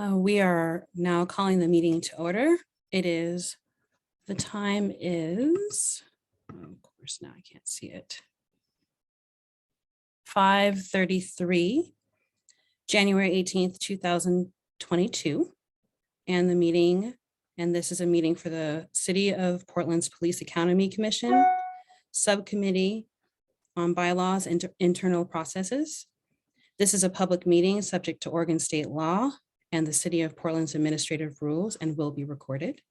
We are now calling the meeting to order. The time is, of course, now I can't see it. 5:33, January 18th, 2022. And this is a meeting for the City of Portland's Police Academy Commission, Subcommittee on Bylaws and Internal Processes. This is a public meeting subject to Oregon state law and the City of Portland's administrative rules and will be recorded.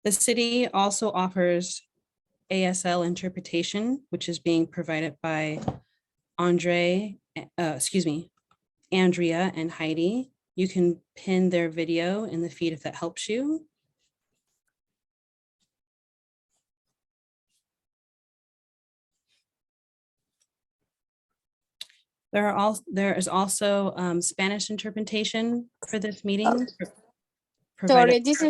The city also offers ASL interpretation, which is being provided by Andrea and Heidi. You can pin their video in the feed if that helps you. There is also Spanish interpretation for this meeting. Sorry, this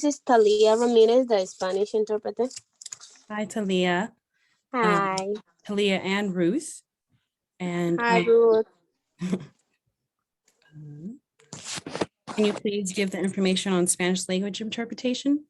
is Talia Ramirez, the Spanish interpreter. Hi, Talia. Hi. Talia and Ruth. And hi, Ruth. Can you please give the information on Spanish language interpretation?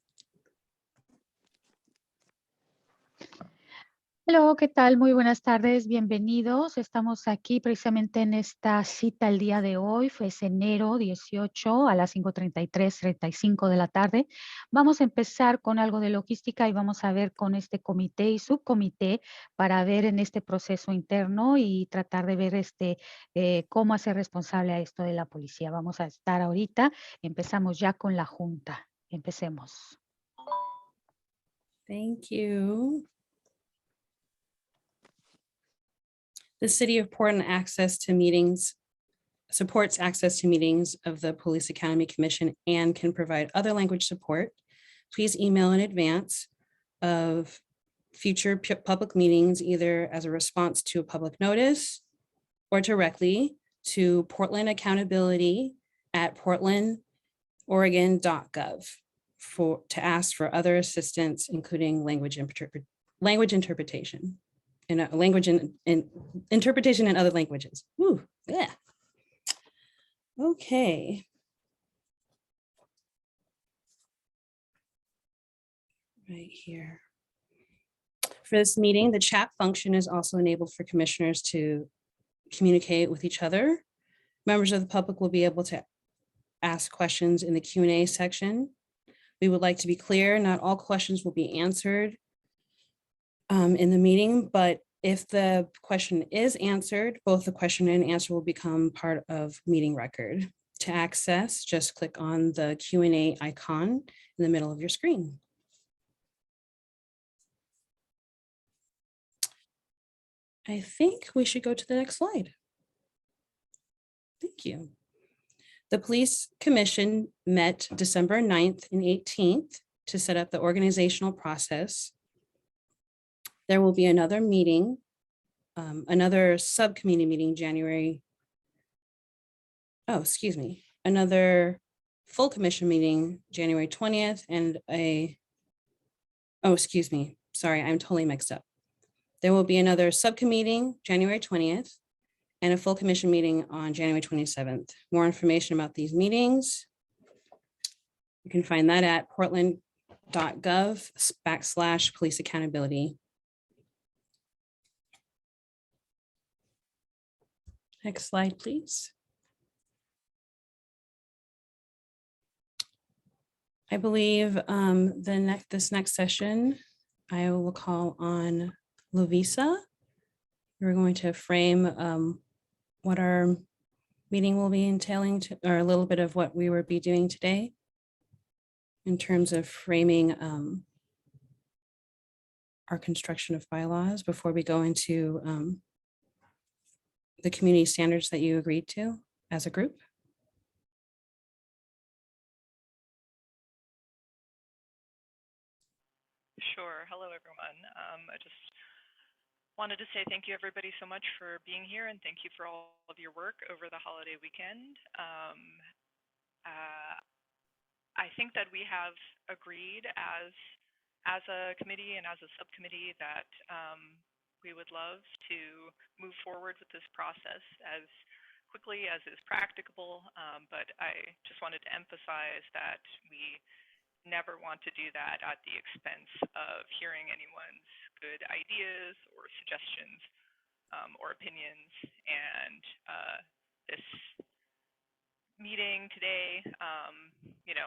Hola, ¿qué tal? Muy buenas tardes, bienvenidos. Estamos aquí precisamente en esta cita el día de hoy, es enero 18 a las 5:35 de la tarde. Vamos a empezar con algo de logística y vamos a ver con este comité y subcomité para ver en este proceso interno y tratar de ver cómo hacer responsable a esto de la policía. Vamos a estar ahorita, empezamos ya con la junta. Empecemos. Thank you. The City of Portland supports access to meetings of the Police Academy Commission and can provide other language support. Please email in advance of future public meetings, either as a response to a public notice or directly to Portland Accountability at portlandoregon.gov to ask for other assistance, including language interpretation. In language and interpretation in other languages. Woo, yeah. Okay. Right here. For this meeting, the chat function is also enabled for commissioners to communicate with each other. Members of the public will be able to ask questions in the Q&A section. We would like to be clear, not all questions will be answered in the meeting, but if the question is answered, both the question and answer will become part of meeting record. To access, just click on the Q&A icon in the middle of your screen. I think we should go to the next slide. Thank you. The Police Commission met December 9th and 18th to set up the organizational process. There will be another meeting, another subcommittee meeting another full commission meeting January 20th and sorry, I'm totally mixed up. There will be another subcommittee meeting January 20th and a full commission meeting on January 27th. More information about these meetings, you can find that at portland.gov/police accountability. Next slide, please. I believe this next session, I will call on Lovisa. We're going to frame what our meeting will be entailing, or a little bit of what we will be doing today in terms of framing our construction of bylaws before we go into the community standards that you agreed to as a group. Sure. Hello, everyone. I just wanted to say thank you, everybody, so much for being here, and thank you for all of your work over the holiday weekend. I think that we have agreed as as a committee and as a subcommittee that we would love to move forward with this process as quickly as is practicable, but I just wanted to emphasize that we never want to do that at the expense of hearing anyone's good ideas or suggestions or opinions. And this meeting today,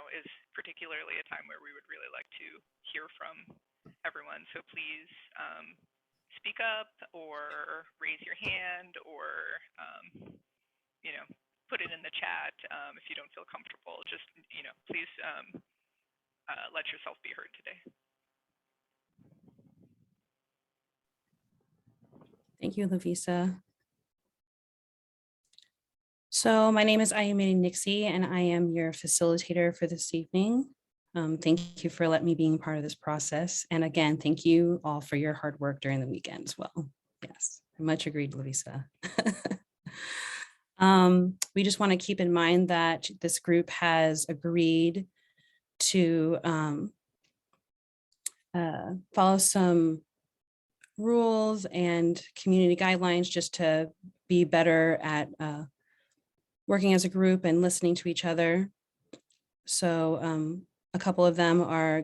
is particularly a time where we would really like to hear from everyone. So please speak up or raise your hand or, put it in the chat if you don't feel comfortable. Just, please let yourself be heard today. Thank you, Lavisa. So my name is Ayumini Nixie, and I am your facilitator for this evening. Thank you for letting me be part of this process. And again, thank you all for your hard work during the weekend as well. Yes, much agreed, Lavisa. We just want to keep in mind that this group has agreed to follow some rules and community guidelines just to be better at working as a group and listening to each other. So a couple of them are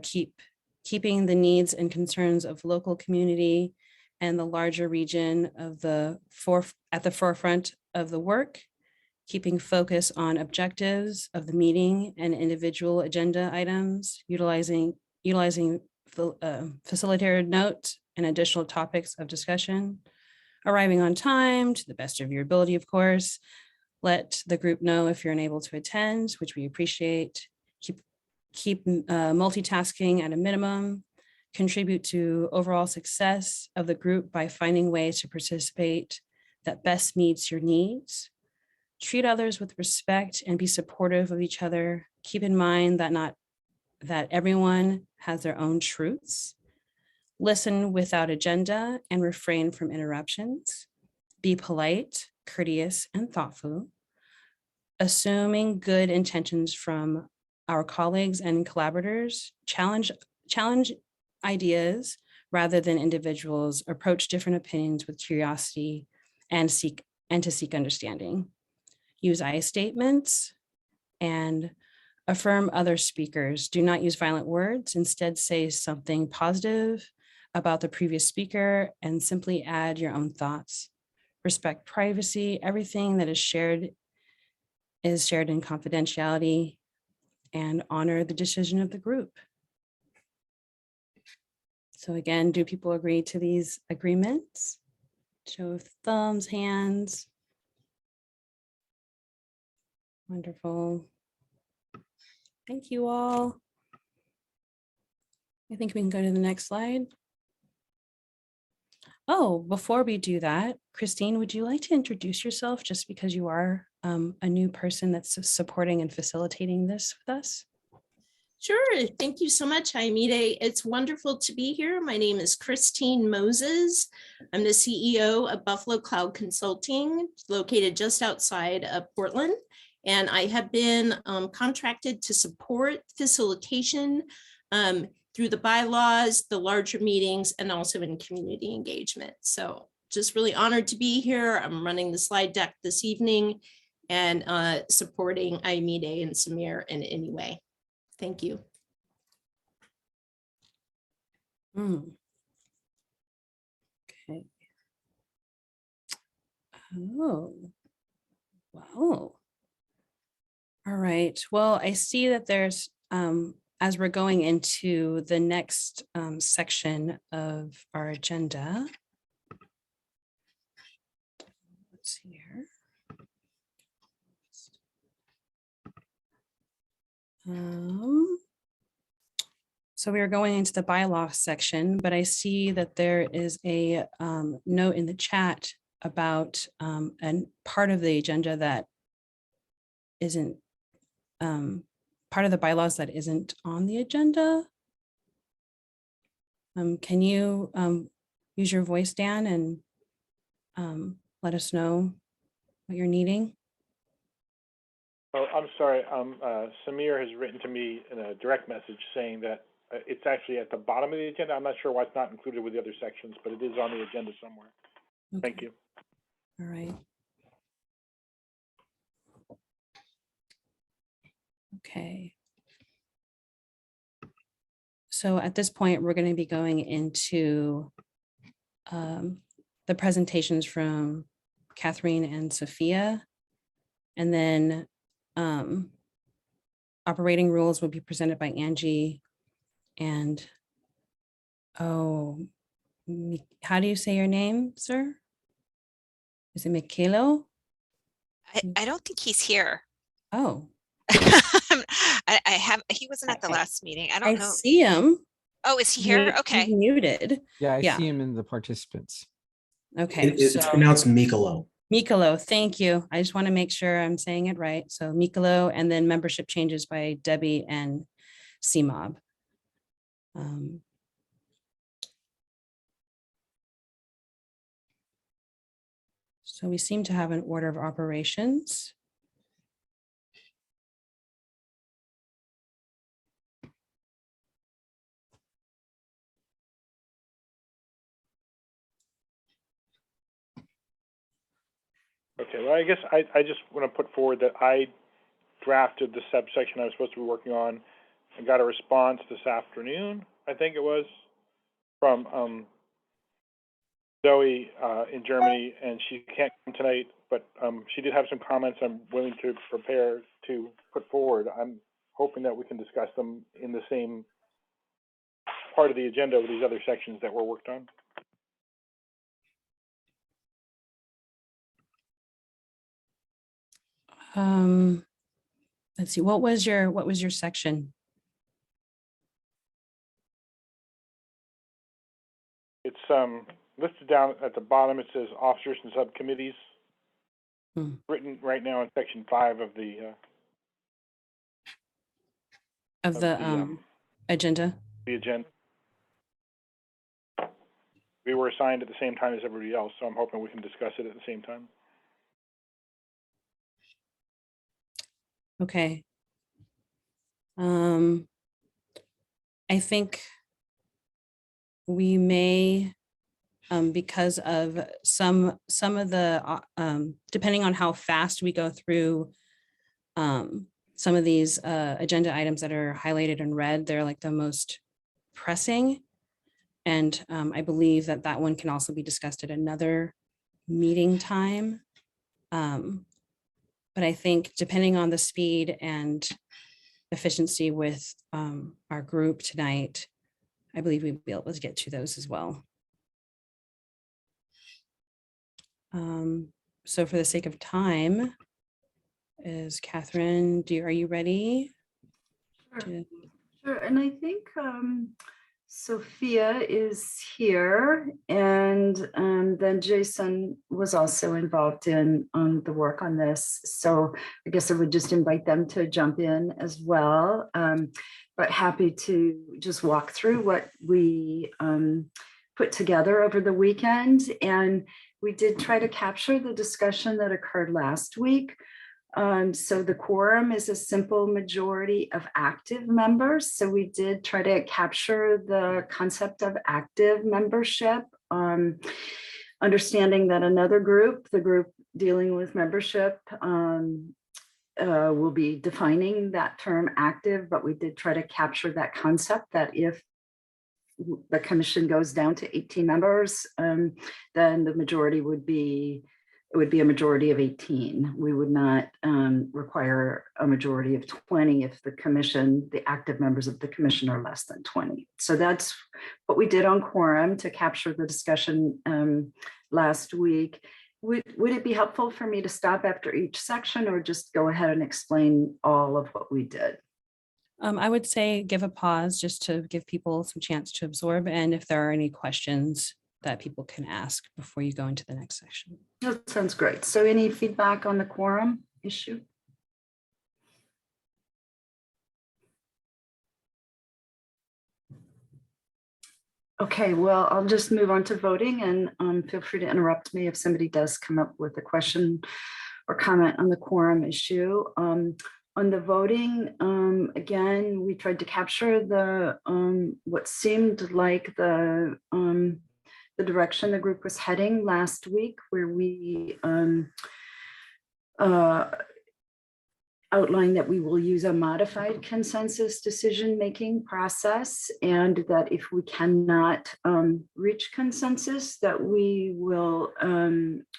keeping the needs and concerns of local community and the larger region of at the forefront of the work, keeping focus on objectives of the meeting and individual agenda items, utilizing facilitated notes and additional topics of discussion, arriving on time to the best of your ability, of course. Let the group know if you're unable to attend, which we appreciate. Keep multitasking at a minimum. Contribute to overall success of the group by finding ways to participate that best meets your needs. Treat others with respect and be supportive of each other. Keep in mind that everyone has their own truths. Listen without agenda and refrain from interruptions. Be polite, courteous, and thoughtful. Assuming good intentions from our colleagues and collaborators, challenge ideas rather than individuals, approach different opinions with curiosity and to seek understanding. Use I statements and affirm other speakers. Do not use violent words. Instead, say something positive about the previous speaker and simply add your own thoughts. Respect privacy. Everything that is shared in confidentiality, and honor the decision of the group. So again, do people agree to these agreements? Show of thumbs, hands. Wonderful. Thank you all. I think we can go to the next slide. Oh, before we do that, Christine, would you like to introduce yourself just because you are a new person that's supporting and facilitating this with us? Sure. Thank you so much, Jaimide. It's wonderful to be here. My name is Christine Moses. I'm the CEO of Buffalo Cloud Consulting, located just outside of Portland. And I have been contracted to support facilitation through the bylaws, the larger meetings, and also in community engagement. So just really honored to be here. I'm running the slide deck this evening and supporting Jaimide and Samir in any way. Thank you. Okay. Oh, wow. All right. Well, I see that there's, as we're going into the next section of our agenda. Let's see here. So we are going into the bylaws section, but I see that there is a note in the chat about a part of the agenda that isn't part of the bylaws that isn't on the agenda. Can you use your voice, Dan, and let us know what you're needing? Oh, I'm sorry. Samir has written to me in a direct message saying that It's actually at the bottom of the agenda. I'm not sure why it's not included with the other sections, but it is on the agenda somewhere. Thank Okay. you. All right. Okay. So at this point, we're going to be going into the presentations from Catherine and Sophia. And then operating rules will be presented by Angie. And, oh, how do you say your name, sir? Is it Mikelo? I don't think he's here. Oh, He wasn't at the last meeting. I I don't know. see him. Oh, is he here? He's Okay. muted. Yeah, I Yeah. see him in the participants. Okay. It's pronounced Mikolo. Mikelo, thank you. I just want to make sure I'm saying it right. So Mikelo, and then membership changes by Debbie and CMOB. So we seem to have an order of operations. Okay, well, I guess I just want to put forward that I drafted the subsection I was supposed to be working on and got a response this afternoon, I think it was, from Zoe in Germany, and she can't come tonight, but she did have some comments I'm willing to prepare to put forward. I'm hoping that we can discuss them in the same part of the agenda with these other sections that were worked on. Let's see, what was your section? It's listed down at the bottom. It says officers and subcommittees. Written right now in section 5 of the Agenda. The agenda. We were assigned at the same time as everybody else, so I'm hoping we can discuss it at the same time. Okay. I think we may, because of some of the, depending on how fast we go through some of these agenda items that are highlighted in red, they're like the most pressing. And I believe that that one can also be discussed at another meeting time. But I think depending on the speed and efficiency with our group tonight, I believe we'd be able to get to those as well. So for the sake of time, is Catherine, are you ready? Sure, and I think Sophia is here, and then Jason was also involved in the work on this. So I guess I would just invite them to jump in as well. But happy to just walk through what we put together over the weekend. And we did try to capture the discussion that occurred last week. So the quorum is a simple majority of active members. So we did try to capture the concept of active membership, understanding that another group, the group dealing with membership, will be defining that term active, but we did try to capture that concept that if the commission goes down to 18 members, then the majority would be, it would be a majority of 18. We would not require a majority of 20 if the commission, the active members of the commission are less than 20. So that's what we did on quorum to capture the discussion last week. Would it be helpful for me to stop after each section or just go ahead and explain all of what we did? I would say give a pause just to give people some chance to absorb, and if there are any questions that people can ask before you go into the next section. That sounds great. So any feedback on the quorum issue? Okay, well, I'll just move on to voting, and feel free to interrupt me if somebody does come up with a question or comment on the quorum issue. On the voting, again, we tried to capture the what seemed like the direction the group was heading last week, where we outlined that we will use a modified consensus decision-making process, and that if we cannot reach consensus, that we will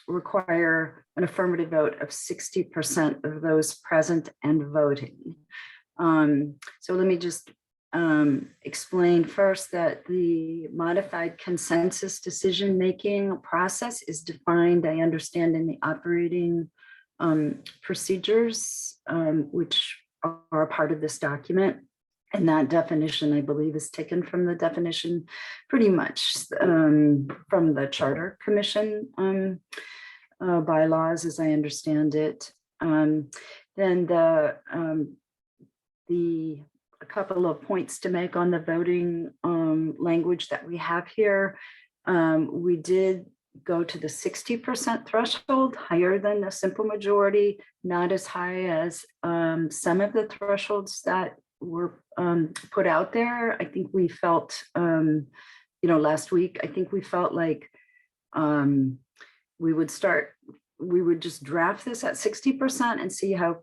require an affirmative vote of 60% of those present and voting. So let me just explain first that the modified consensus decision-making process is defined, I understand, in the operating procedures, which are a part of this document. And that definition, I believe, is taken from the definition pretty much from the Charter Commission bylaws, as I understand it. Then a couple of points to make on the voting language that we have here. We did go to the 60% threshold, higher than the simple majority, not as high as some of the thresholds that were put out there. I think we felt, last week, I think we felt like we would just draft this at 60% and see how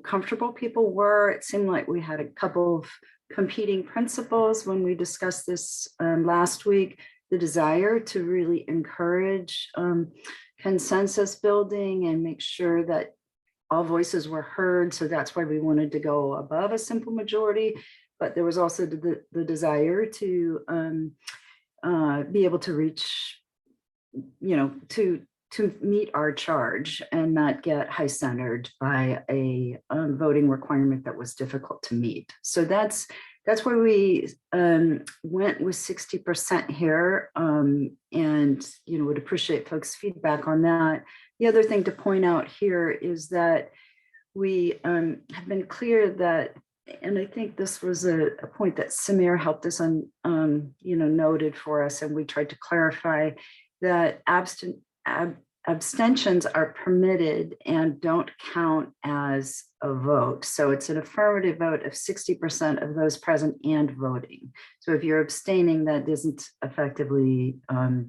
comfortable people were. It seemed like we had a couple of competing principles when we discussed this last week. The desire to really encourage consensus building and make sure that all voices were heard. So that's why we wanted to go above a simple majority. But there was also the desire to be able to reach, to meet our charge and not get high-centered by a voting requirement that was difficult to meet. So that's where we went with 60% here, and would appreciate folks' feedback on that. The other thing to point out here is that we have been clear that, and I think this was a point that Samir helped us on, noted for us, and we tried to clarify that abstentions are permitted and don't count as a vote. So it's an affirmative vote of 60% of those present and voting. So if you're abstaining, that doesn't effectively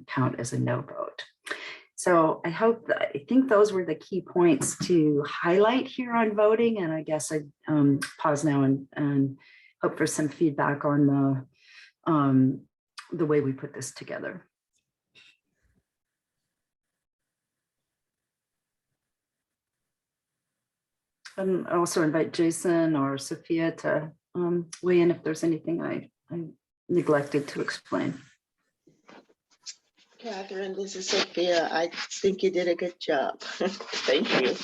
count as a no vote. So I think those were the key points to highlight here on voting. And I guess I pause now and hope for some feedback on the way we put this together. And I also invite Jason or Sophia to weigh in if there's anything I neglected to explain. Catherine, this is Sophia. I think you did a good job. Thank you.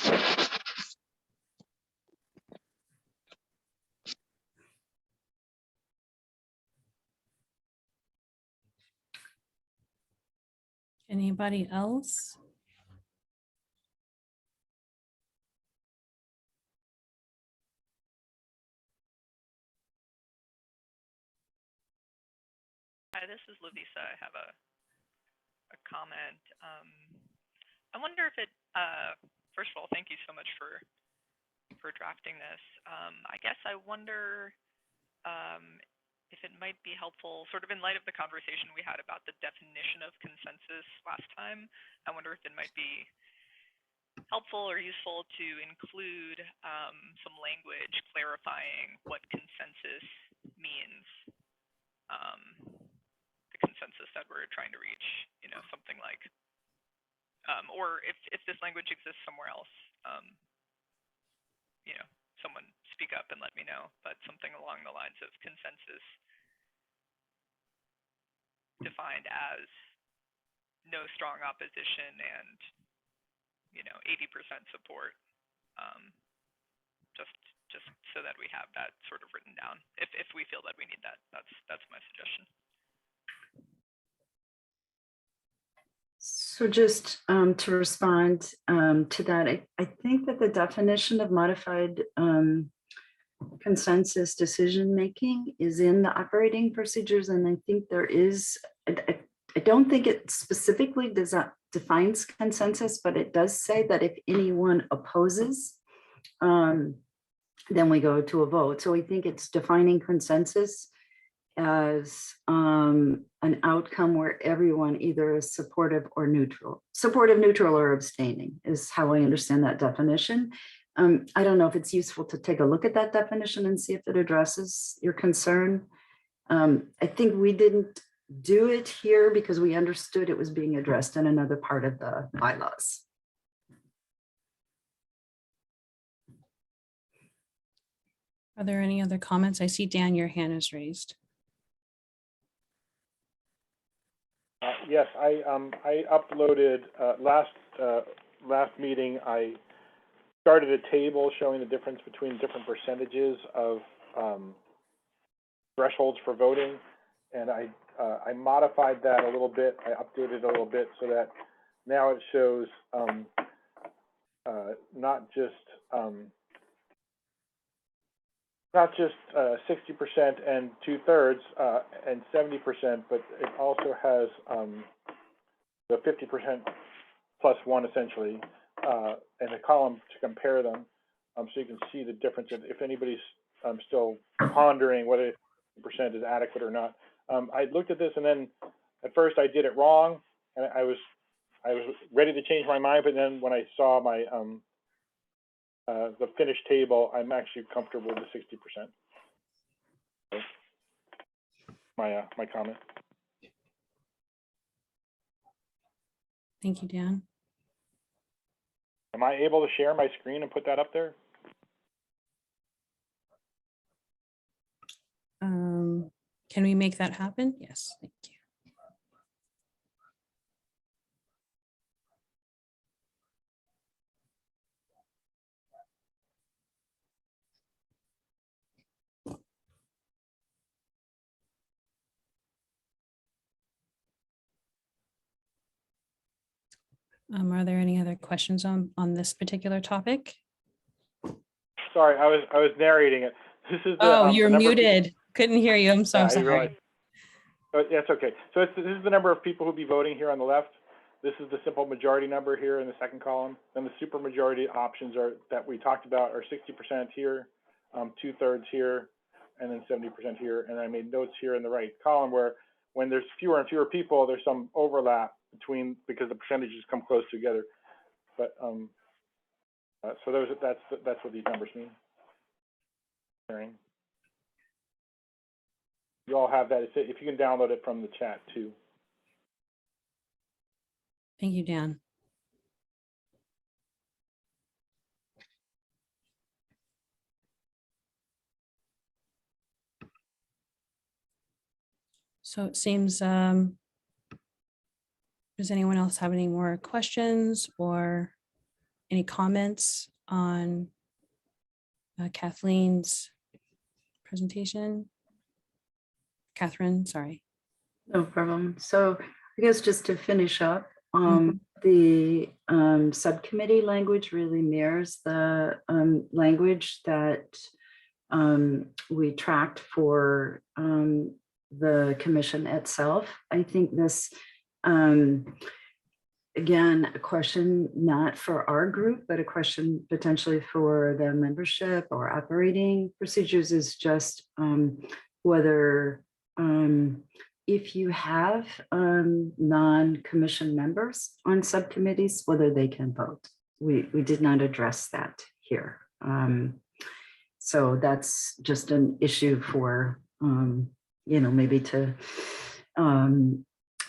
Anybody else? Hi, this is Lavisa. I have a comment. I wonder if it, first of all, thank you so much for drafting this. I guess I wonder if it might be helpful, sort of in light of the conversation we had about the definition of consensus last time. I wonder if it might be helpful or useful to include some language clarifying what consensus means. Consensus that we're trying to reach, something like, or if this language exists somewhere else, someone speak up and let me know, but something along the lines of consensus defined as no strong opposition and, 80% support, just so that we have that sort of written down, if we feel that we need that. That's my suggestion. So just to respond to that, I think that the definition of modified consensus decision-making is in the operating procedures. And I think there is, I don't think it specifically defines consensus, but it does say that if anyone opposes, then we go to a vote. So I think it's defining consensus as an outcome where everyone either is supportive or neutral. Supportive, neutral, or abstaining is how I understand that definition. I don't know if it's useful to take a look at that definition and see if it addresses your concern. I think we didn't do it here because we understood it was being addressed in another part of the bylaws. Are there any other comments? I see Dan, your hand is raised. Yes, I uploaded last meeting. I started a table showing the difference between different percentages of thresholds for voting, and I modified that a little bit. I updated a little bit so that now it shows not just 60% and 2/3 and 70%, but it also has the 50% plus one essentially, and a column to compare them, so you can see the difference. If anybody's still pondering whether percent is adequate or not, I looked at this, and then at first I did it wrong, and I was ready to change my mind, but then when I saw my the finished table, I'm actually comfortable with the 60%. My comment. Thank you, Dan. Am I able to share my screen and put that up there? Can we make that happen? Yes, thank you. Are there any other questions on this particular topic? Sorry, I was narrating it. This is the, Oh, you're the muted. Couldn't hear you. I'm so I sorry. realized. Oh, yeah, it's okay. So this is the number of people who'll be voting here on the left. This is the simple majority number here in the second column. Then the super majority options are that we talked about are 60% here, 2/3 here, and then 70% here. And I made notes here in the right column where when there's fewer and fewer people, there's some overlap between because the percentages come close together. But so that's what these numbers mean. You all have that. If you can download it from the chat too. Thank you, Dan. So it seems, does anyone else have any more questions or any comments on Kathleen's presentation? Catherine, sorry. No problem. So I guess just to finish up, the subcommittee language really mirrors the language that we tracked for the commission itself. I think this, again, a question not for our group, but a question potentially for the membership or operating procedures is just whether if you have non-commission members on subcommittees, whether they can vote. We did not address that here. So that's just an issue for, maybe to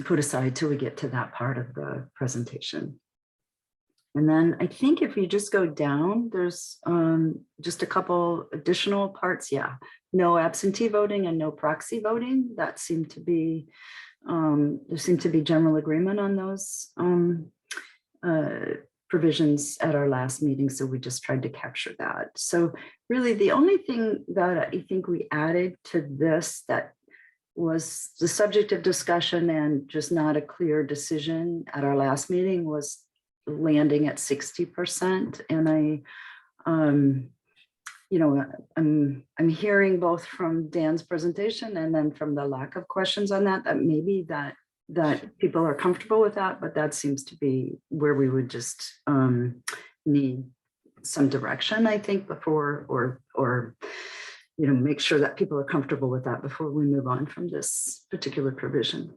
put aside till we get to that part of the presentation. And then I think if you just go down, there's just a couple additional parts. Yeah, no absentee voting and no proxy voting. That seemed to be, there seemed to be general agreement on those provisions at our last meeting. So we just tried to capture that. So really the only thing that I think we added to this that was the subject of discussion and just not a clear decision at our last meeting was landing at 60%. And I'm hearing both from Dan's presentation and then from the lack of questions on that maybe that people are comfortable with that, but that seems to be where we would just need some direction, I think, before, or make sure that people are comfortable with that before we move on from this particular provision.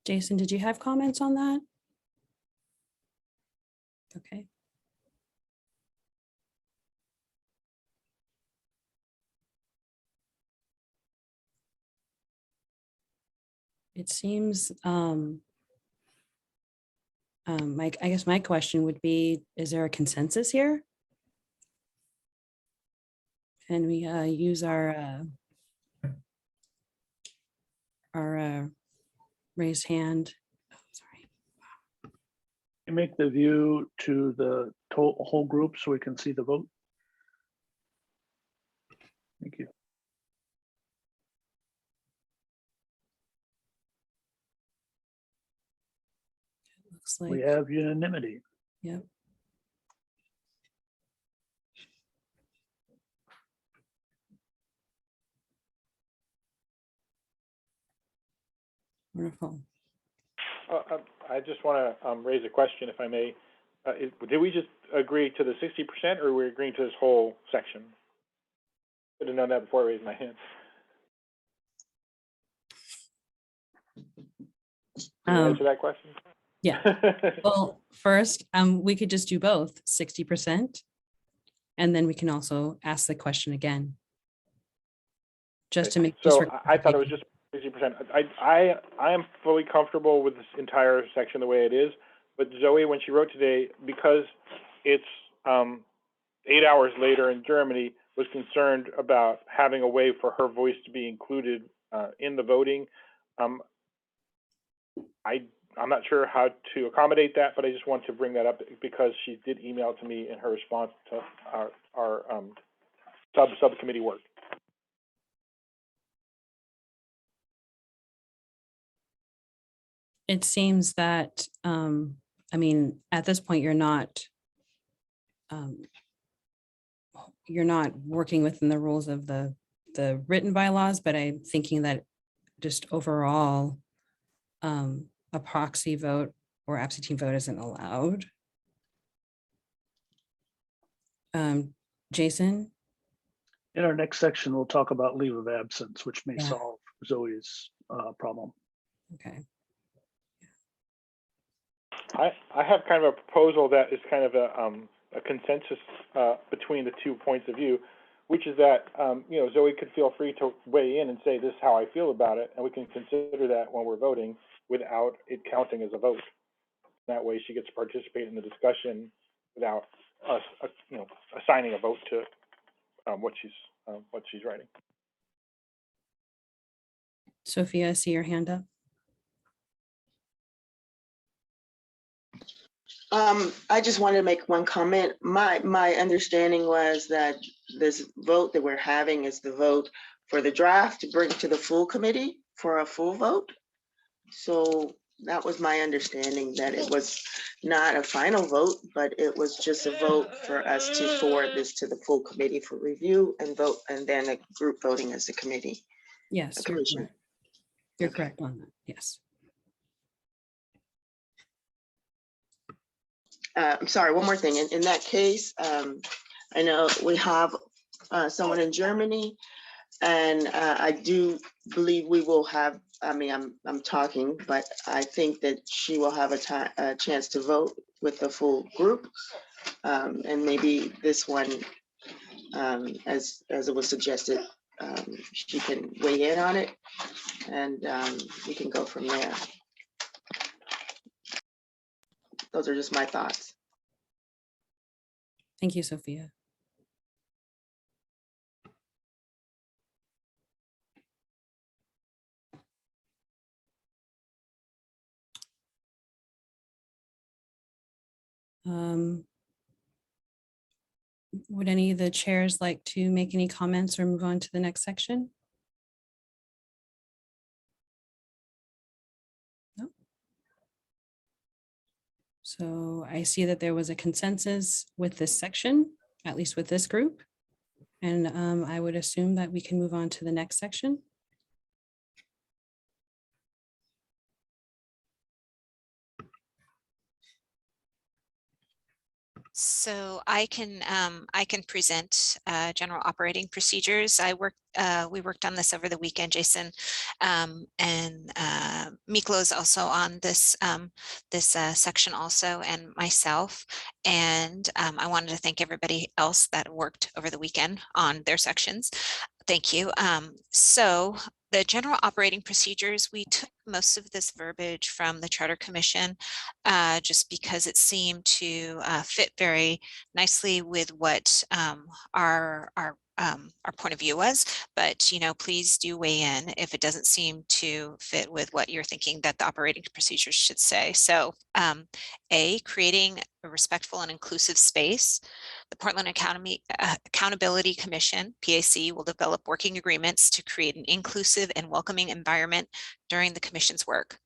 Jason, did you have comments on that? Okay. It seems, I guess my question would be, is there a consensus here? Can we use our raised hand? Oh, sorry. You make the view to the whole group so we can see the vote. Thank you. Looks like We have unanimity. Yep. Wonderful. I just want to raise a question, if I may. Did we just agree to the 60%, or we're agreeing to this whole section? Should have known that before I raised my hand. Can you answer that question? Yeah. Well, first, we could just do both 60%, and then we can also ask the question again. Just to make so I thought it was just 60%. I am fully comfortable with this entire section the way it is, but Zoe, when she wrote today, because it's 8 hours later in Germany, was concerned about having a way for her voice to be included in the voting. I'm not sure how to accommodate that, but I just want to bring that up because she did email to me in her response to our subcommittee work. It seems that, I mean, at this point, you're not working within the rules of the written bylaws, but I'm thinking that just overall, a proxy vote or absentee vote isn't allowed. Jason? In our next section, we'll talk about leave of absence, which may Yeah. solve Zoe's problem. Okay. I have kind of a proposal that is kind of a consensus between the 2 points of view, which is that Zoe could feel free to weigh in and say, this is how I feel about it, and we can consider that when we're voting without it counting as a vote. That way she gets to participate in the discussion without us assigning a vote to what she's writing. Sophia, I see your hand up. I just wanted to make one comment. My understanding was that this vote that we're having is the vote for the draft to bring to the full committee for a full vote. So that was my understanding, that it was not a final vote, but it was just a vote for us to forward this to the full committee for review and vote, and then a group voting as a committee. Yes, you're correct. You're correct on that. Yes. I'm sorry, one more thing. In that case, I know we have someone in Germany, and I do believe we will have, I mean, I'm talking, but I think that she will have a chance to vote with the full group. And maybe this one, as it was suggested, she can weigh in on it, and we can go from there. Those are just my thoughts. Thank you, Sophia. Would any of the chairs like to make any comments or move on to the next section? No. So I see that there was a consensus with this section, at least with this group. And I would assume that we can move on to the next section. So I can present general operating procedures. We worked on this over the weekend, Jason, and Miklo is also on this section also, and myself. And I wanted to thank everybody else that worked over the weekend on their sections. Thank you. So the general operating procedures, we took most of this verbiage from the Charter Commission just because it seemed to fit very nicely with what our point of view was. But, you know, please do weigh in if it doesn't seem to fit with what you're thinking that the operating procedures should say. So creating a respectful and inclusive space. The Portland Accountability Commission, PAC, will develop working agreements to create an inclusive and welcoming environment during the commission's work.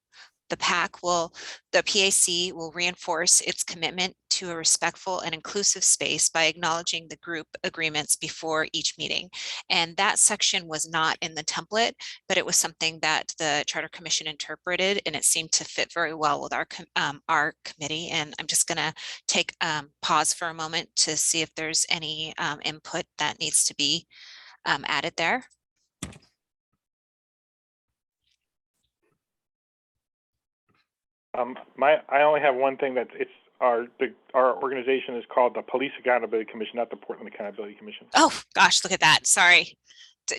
The PAC the PAC will reinforce its commitment to a respectful and inclusive space by acknowledging the group agreements before each meeting. And that section was not in the template, but it was something that the Charter Commission interpreted, and it seemed to fit very well with our committee. And I'm just going to take pause for a moment to see if there's any input that needs to be added there. I only have one thing that our organization is called the Police Accountability Commission, not the Portland Accountability Commission. Oh gosh, look at that. Sorry.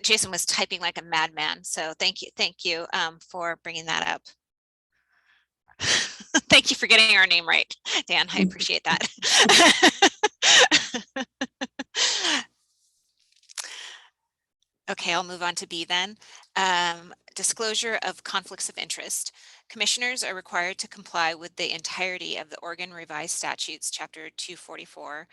Jason was typing like a madman. So thank you for bringing that up. Thank you for getting our name right, Dan. I appreciate that. Okay, I'll move on to B then. Disclosure of conflicts of interest. Commissioners are required to comply with the entirety of the Oregon Revised Statutes, Chapter 244,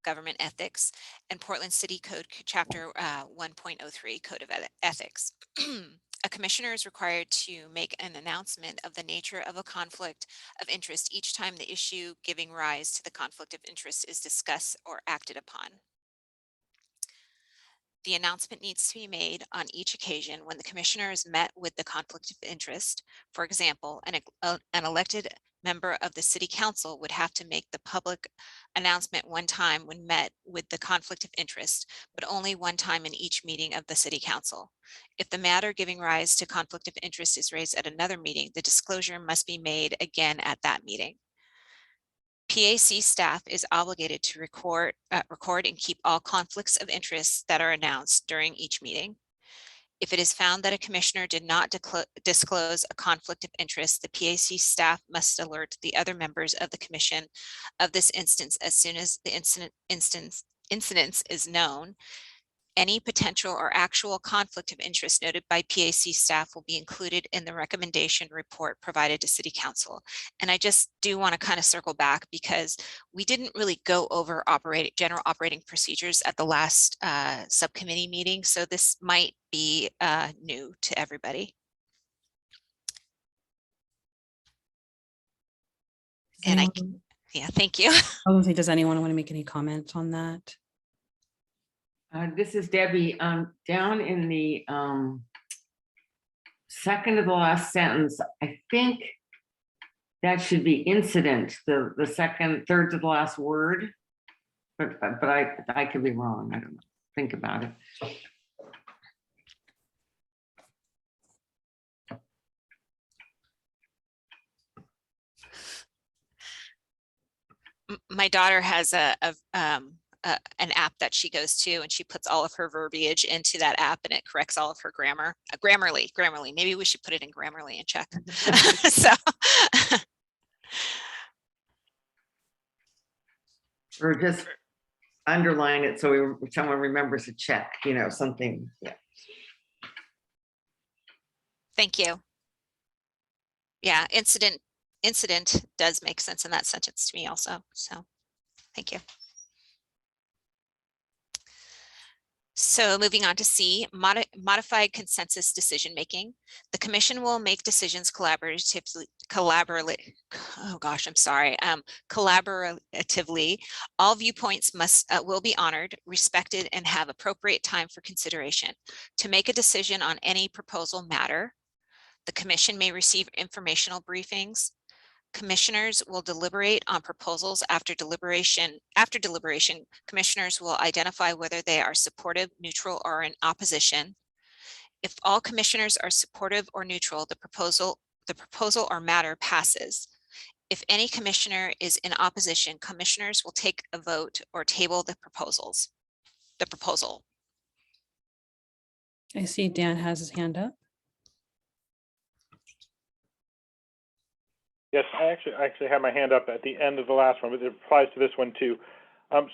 Government Ethics, and Portland City Code, Chapter 1.03, Code of Ethics. A commissioner is required to make an announcement of the nature of a conflict of interest each time the issue giving rise to the conflict of interest is discussed or acted upon. The announcement needs to be made on each occasion when the commissioner is met with the conflict of interest. For example, an elected member of the city council would have to make the public announcement one time when met with the conflict of interest, but only one time in each meeting of the city council. If the matter giving rise to conflict of interest is raised at another meeting, the disclosure must be made again at that meeting. PAC staff is obligated to record and keep all conflicts of interest that are announced during each meeting. If it is found that a commissioner did not disclose a conflict of interest, the PAC staff must alert the other members of the commission of this instance as soon as the incident is known. Any potential or actual conflict of interest noted by PAC staff will be included in the recommendation report provided to City Council. And I just do want to kind of circle back because we didn't really go over general operating procedures at the last subcommittee meeting. So this might be new to everybody. And yeah, thank you. Does anyone want to make any comment on that? This is Debbie. Down in the second to the last sentence, I think that should be incident, the third to the last word. But I could be wrong. I don't know. Think about it. My daughter has an app that she goes to, and she puts all of her verbiage into that app, and it corrects all of her grammar. Grammarly. Maybe we should put it in Grammarly and check. So, or just underline it so someone remembers to check. You know, something. Yeah. Thank you. Yeah, incident does make sense in that sentence to me also. So, thank you. So moving on to C, modified consensus decision making. The commission will make decisions collaboratively. All viewpoints will be honored, respected, and have appropriate time for consideration. To make a decision on any proposal matter, the commission may receive informational briefings, Commissioners will deliberate on proposals after deliberation. Commissioners will identify whether they are supportive, neutral, or in opposition. If all commissioners are supportive or neutral, the proposal or matter passes. If any commissioner is in opposition, commissioners will take a vote or table the proposal. I see Dan has his hand up. Yes, I actually had my hand up at the end of the last one, but it applies to this one too.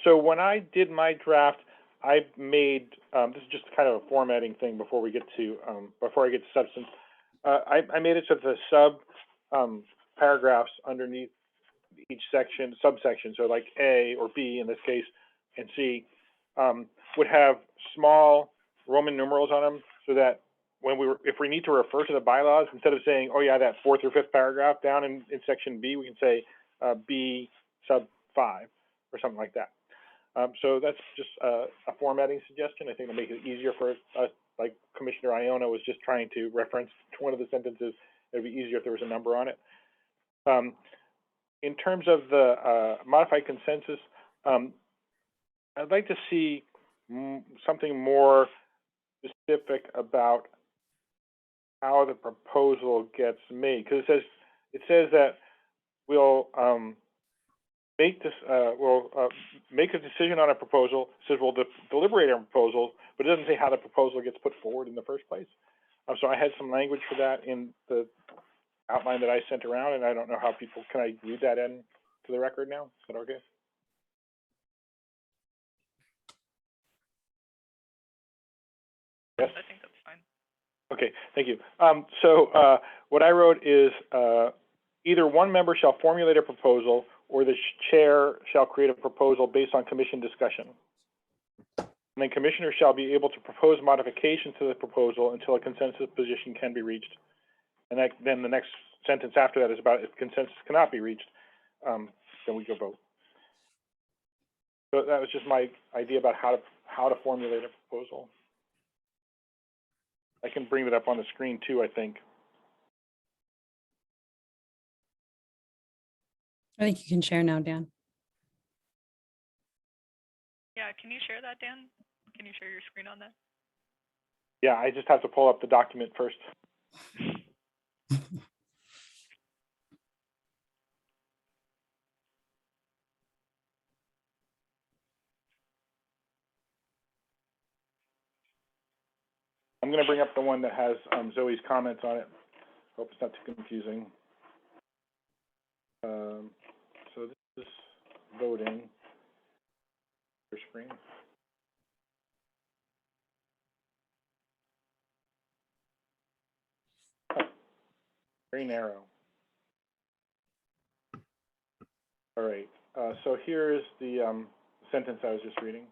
So when I did my draft, I made, this is just kind of a formatting thing before we get to, before I get to substance. I made it so the sub paragraphs underneath each section, subsection, so like A or B in this case, and C, would have small Roman numerals on them, so that when if we need to refer to the bylaws, instead of saying, oh yeah, that 4th or 5th paragraph down in section B, we can say B sub 5 or something like that. So that's just a formatting suggestion. I think it'll make it easier for us, like Commissioner Iona was just trying to reference one of the sentences. It'd be easier if there was a number on it. In terms of the modified consensus, I'd like to see something more specific about how the proposal gets made, because it says that we'll make a decision on a proposal. It says we'll deliberate on proposals, but it doesn't say how the proposal gets put forward in the first place. So I had some language for that in the outline that I sent around, and I don't know how people, can I read that in to the record now? Is that okay? Yes? I think that's fine. Okay, thank you. So what I wrote is either one member shall formulate a proposal or the chair shall create a proposal based on commission discussion. And then commissioners shall be able to propose modifications to the proposal until a consensus position can be reached. And then the next sentence after that is about if consensus cannot be reached, then we go vote. So that was just my idea about how to formulate a proposal. I can bring it up on the screen too, I think. I think you can share now, Dan. Yeah, can you share that, Dan? Can you share your screen on that? Yeah, I just have to pull up the document first. I'm going to bring up the one that has Zoe's comments on it. Hope it's not too confusing. So this is voting. Your screen. Oh, very narrow. All right. So here is the sentence I was just reading.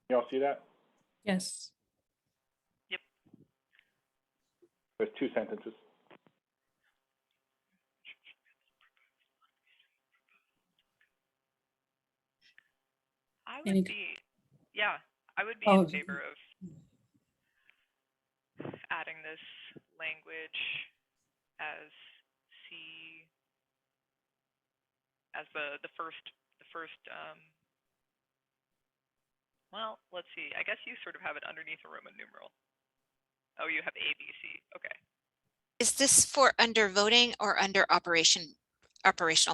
You all see that? Yes. Yep. There's two sentences. I would be in favor of adding this language as C as the first well, let's see. I guess you sort of have it underneath a Roman numeral. Oh, you have A, B, C. Okay. Is this for under voting or under operational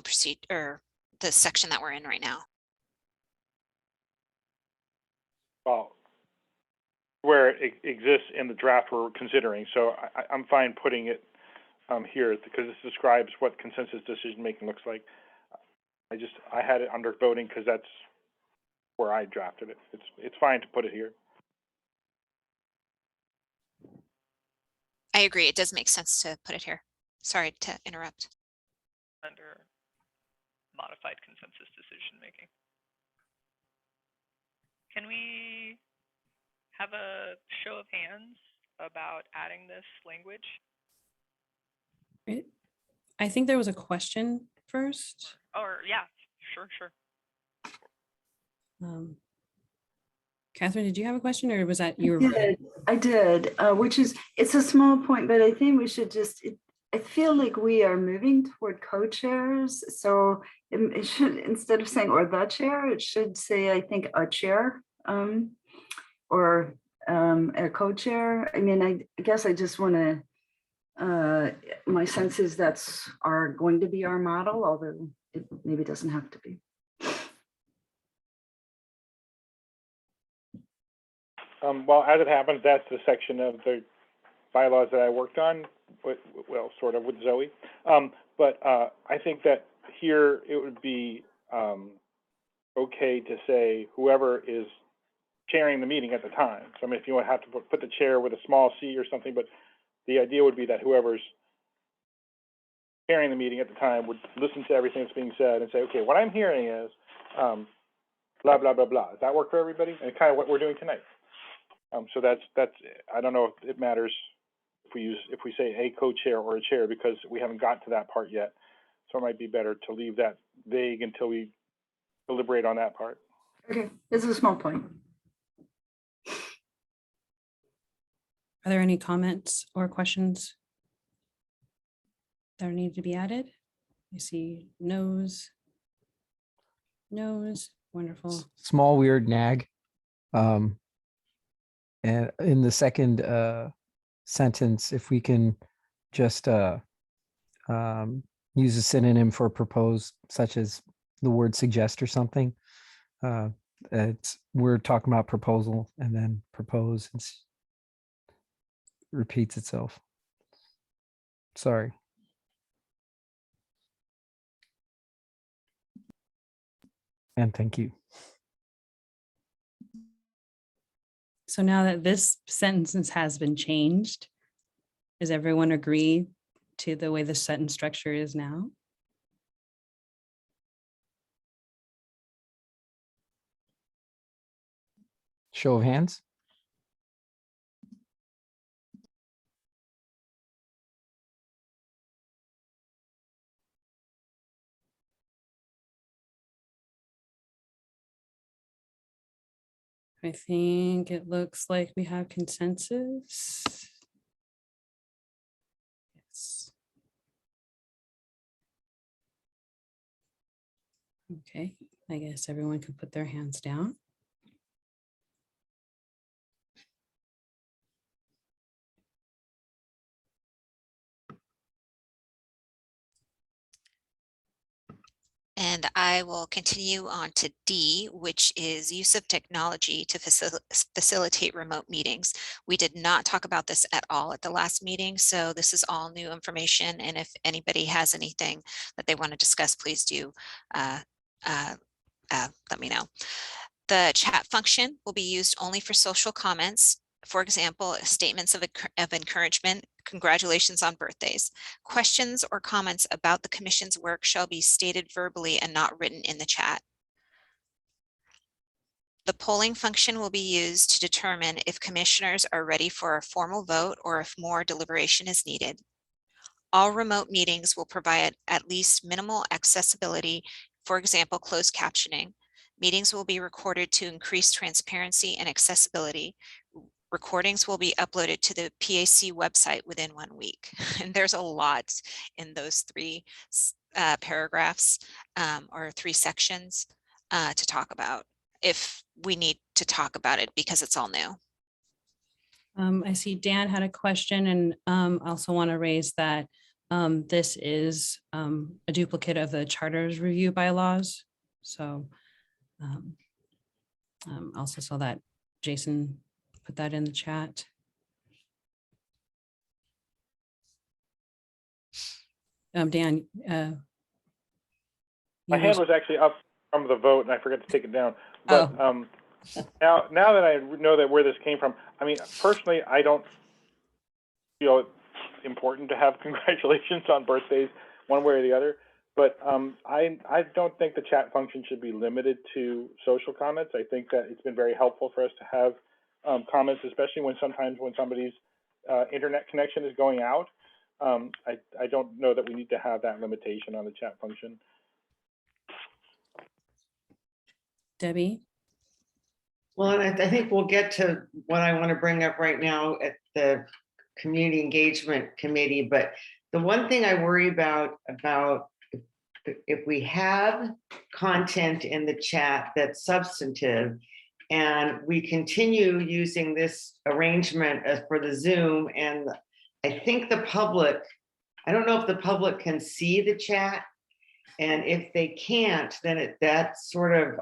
procedure, or the section that we're in right now? Well, where it exists in the draft we're considering. So I'm fine putting it here because this describes what consensus decision making looks like. I had it under voting because that's where I drafted it. It's fine to put it here. I agree. It does make sense to put it here. Sorry to interrupt. Under modified consensus decision making. Can we have a show of hands about adding this language? I think there was a question first. Or yeah, sure. Catherine, did you have a question, or was that you? I did, which is, it's a small point, but I think we should just, I feel like we are moving toward co-chairs, so it should, instead of saying or the chair, it should say, I think, a chair, or a co-chair. I mean, I guess I just want to, my sense is that's going to be our model, although it maybe doesn't have to be. Well, as it happens, that's the section of the bylaws that I worked on, well, sort of with Zoe. But I think that here it would be okay to say whoever is chairing the meeting at the time. So I mean, if you have to put the chair with a small c or something, but the idea would be that whoever's chairing the meeting at the time would listen to everything that's being said and say, okay, what I'm hearing is blah, blah, blah, blah. Does that work for everybody? And kind of what we're doing tonight. So that's, I don't know if it matters if we say a co-chair or a chair, because we haven't got to that part yet. So it might be better to leave that vague until we deliberate on that part. Okay, this is a small point. Are there any comments or questions that need to be added? I see no's. Wonderful. Small weird nag. And in the second sentence, if we can just use a synonym for propose, such as the word suggest or something. We're talking about proposal, and then propose repeats itself. Sorry. And thank you. So now that this sentence has been changed, does everyone agree to the way the sentence structure is now? Show of hands. I think it looks like we have consensus. Yes. Okay, I guess everyone can put their hands down. And I will continue on to D, which is use of technology to facilitate remote meetings. We did not talk about this at all at the last meeting, so this is all new information. And if anybody has anything that they want to discuss, please do let me know. The chat function will be used only for social comments. For example, statements of encouragement, congratulations on birthdays. Questions or comments about the commission's work shall be stated verbally and not written in the chat. The polling function will be used to determine if commissioners are ready for a formal vote or if more deliberation is needed. All remote meetings will provide at least minimal accessibility, for example, closed captioning. Meetings will be recorded to increase transparency and accessibility. Recordings will be uploaded to the PAC website within 1 week. And there's a lot in those three paragraphs or three sections to talk about if we need to talk about it because it's all new. I see Dan had a question, and also want to raise that this is a duplicate of the charters review bylaws. So also saw that Jason put that in the chat. Dan, My hand was actually up from the vote, and I forgot to take it down. But now that I know that where this came from, I mean, personally, I don't feel it's important to have congratulations on birthdays one way or the other. But I don't think the chat function should be limited to social comments. I think that it's been very helpful for us to have comments, especially when sometimes when somebody's internet connection is going out. I don't know that we need to have that limitation on the chat function. Debbie? Well, and I think we'll get to what I want to bring up right now at the Community Engagement Committee, but The one thing I worry about if we have content in the chat that's substantive and we continue using this arrangement as for the Zoom, and I think the public, I don't know if the public can see the chat. And if they can't, then that's sort of,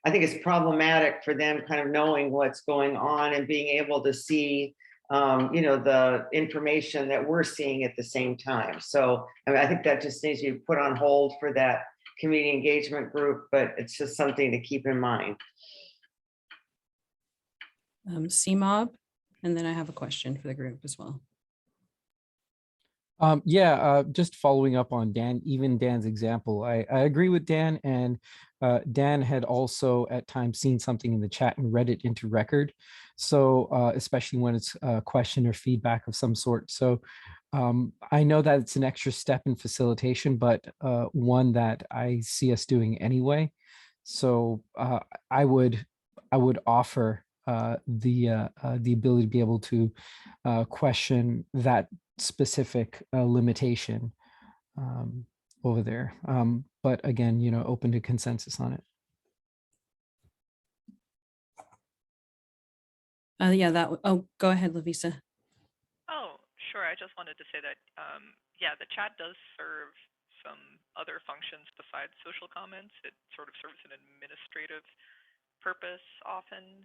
I think it's problematic for them kind of knowing what's going on and being able to see, you know, the information that we're seeing at the same time. So I mean, I think that just needs to be put on hold for that community engagement group, but it's just something to keep in mind. CMOB, and then I have a question for the group as well. Just following up on Dan's example, I agree with Dan, and Dan had also at times seen something in the chat and read it into record. So especially when it's a question or feedback of some sort. So I know that it's an extra step in facilitation, but one that I see us doing anyway. So I would offer the ability to be able to question that specific limitation over there. But again, you know, open to consensus on it. Go ahead, Lavisa. Oh, sure. I just wanted to say that, yeah, the chat does serve some other functions besides social comments. It sort of serves an administrative purpose often.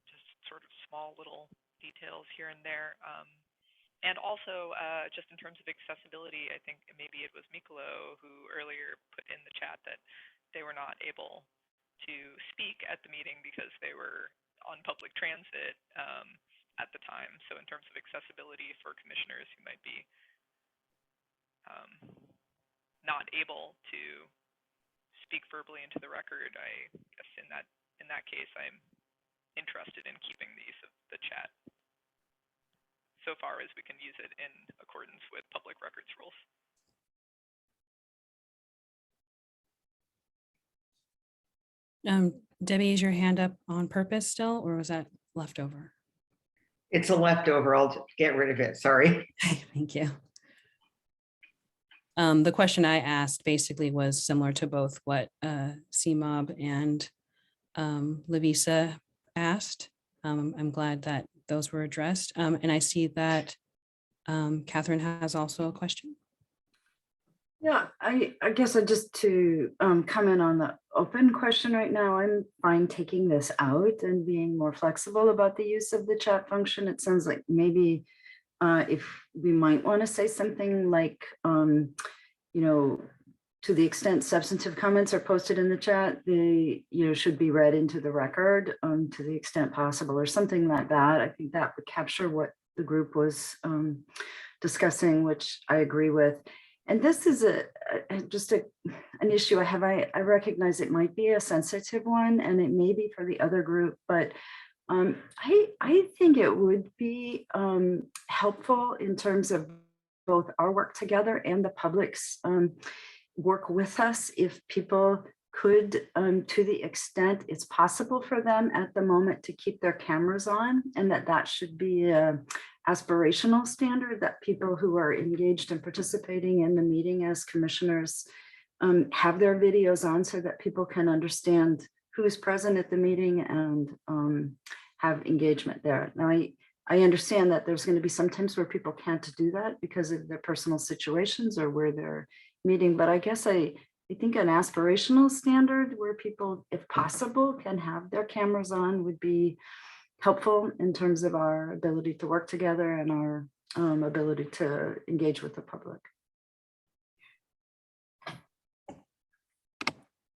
Just sort of small little details here and there. And also, just in terms of accessibility, I think maybe it was Mikolo who earlier put in the chat that they were not able to speak at the meeting because they were on public transit at the time. So in terms of accessibility for commissioners who might be not able to speak verbally into the record, I guess in that case, I'm interested in keeping the use of the chat so far as we can use it in accordance with public records rules. Debbie, is your hand up on purpose still, or was that left over? It's a leftover. I'll get rid of it. Sorry. Thank you. The question I asked basically was similar to both what CMOB and Lavisa asked. I'm glad that those were addressed. And I see that Catherine has also a question. Yeah, I guess just to comment on the open question right now, I'm fine taking this out and being more flexible about the use of the chat function. It sounds like maybe if we might want to say something like, you know, to the extent substantive comments are posted in the chat, they, you know, should be read into the record to the extent possible, or something like that. I think that would capture what the group was discussing, which I agree with. And this is just an issue I have. I recognize it might be a sensitive one, and it may be for the other group, but I think it would be helpful in terms of both our work together and the public's work with us if people could, to the extent it's possible for them at the moment, to keep their cameras on, and that should be a aspirational standard, that people who are engaged and participating in the meeting as commissioners have their videos on so that people can understand who is present at the meeting and have engagement there. Now, I understand that there's going to be some times where people can't do that because of their personal situations or where they're meeting, but I guess I think an aspirational standard where people, if possible, can have their cameras on would be helpful in terms of our ability to work together and our ability to engage with the public.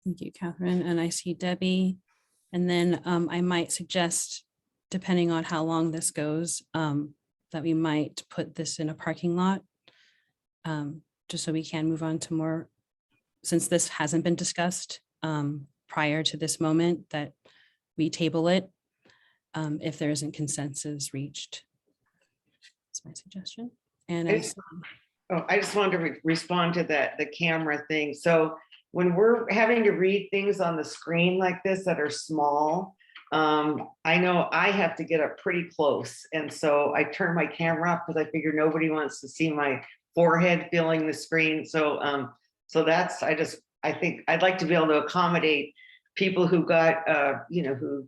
Thank you, Catherine. And I see Debbie. And then I might suggest, depending on how long this goes, that we might put this in a parking lot, just so we can move on to more, since this hasn't been discussed prior to this moment, that we table it if there isn't consensus reached. That's my suggestion. And I just wanted to respond to that, the camera thing. So when we're having to read things on the screen like this that are small, I know I have to get up pretty close. And so I turn my camera up because I figure nobody wants to see my forehead filling the screen. So, so that's, I think I'd like to be able to accommodate people who got,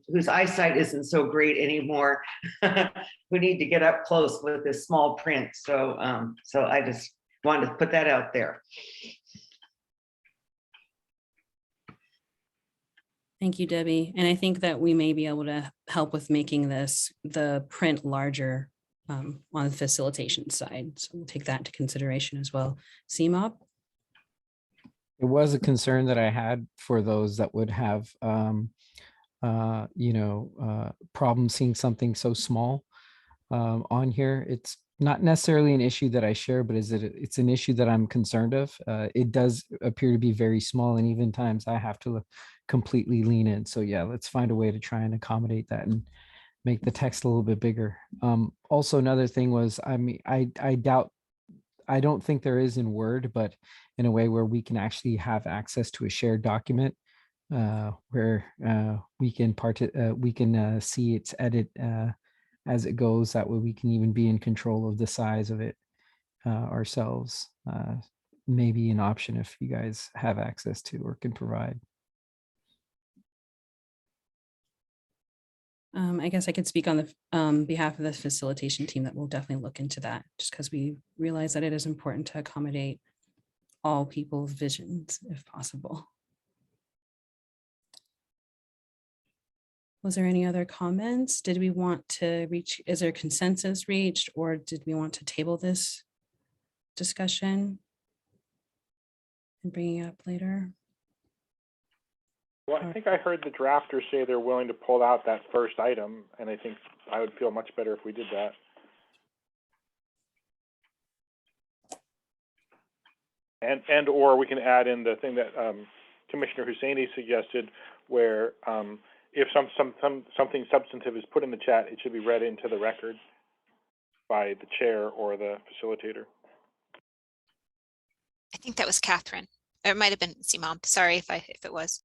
whose eyesight isn't so great anymore, who need to get up close with this small print. So, so I just wanted to put that out there. Thank you, Debbie. And I think that we may be able to help with making the print larger on the facilitation side. So we'll take that into consideration as well. CMOB? It was a concern that I had for those that would have, problems seeing something so small on here. It's not necessarily an issue that I share, but it's an issue that I'm concerned of. It does appear to be very small, and even times I have to completely lean in. So yeah, let's find a way to try and accommodate that and make the text a little bit bigger. Also, another thing was, I mean, I don't think there is in Word, but in a way where we can actually have access to a shared document where we can see its edit as it goes. That way we can even be in control of the size of it ourselves. Maybe an option if you guys have access to or can provide. I guess I could speak on the behalf of the facilitation team that we'll definitely look into that, just because we realize that it is important to accommodate all people's visions if possible. Was there any other comments? Did we want to reach, is there consensus reached, or did we want to table this discussion and bring it up later? Well, I think I heard the drafters say they're willing to pull out that first item, and I think I would feel much better if we did that. And or we can add in the thing that Commissioner Hussaini suggested, where if something substantive is put in the chat, it should be read into the record by the chair or the facilitator. I think that was Catherine. It might have been CMOM. Sorry if it was.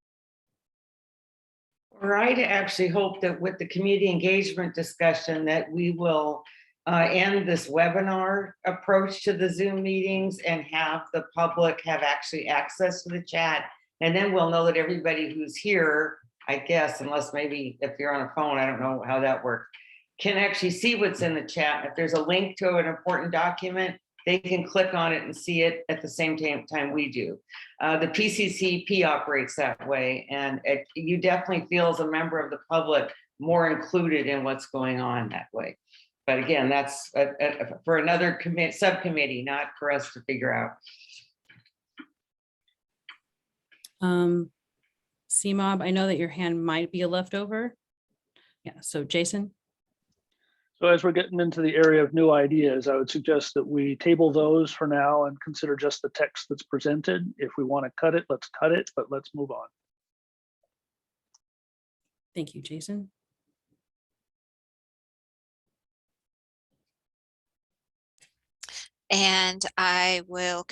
Or I'd actually hope that with the community engagement discussion that we will end this webinar approach to the Zoom meetings and have the public have actually access to the chat. And then we'll know that everybody who's here, I guess, unless maybe if you're on a phone, I don't know how that works, can actually see what's in the chat. If there's a link to an important document, they can click on it and see it at the same time we do. The PCCP operates that way, and you definitely feel as a member of the public more included in what's going on that way. But again, that's for another subcommittee, not for us to figure out. CMOB, I know that your hand might be a leftover. Yeah, so Jason. So as we're getting into the area of new ideas, I would suggest that we table those for now and consider just the text that's presented. If we want to cut it, let's cut it, but let's move on. Thank you, Jason. And I will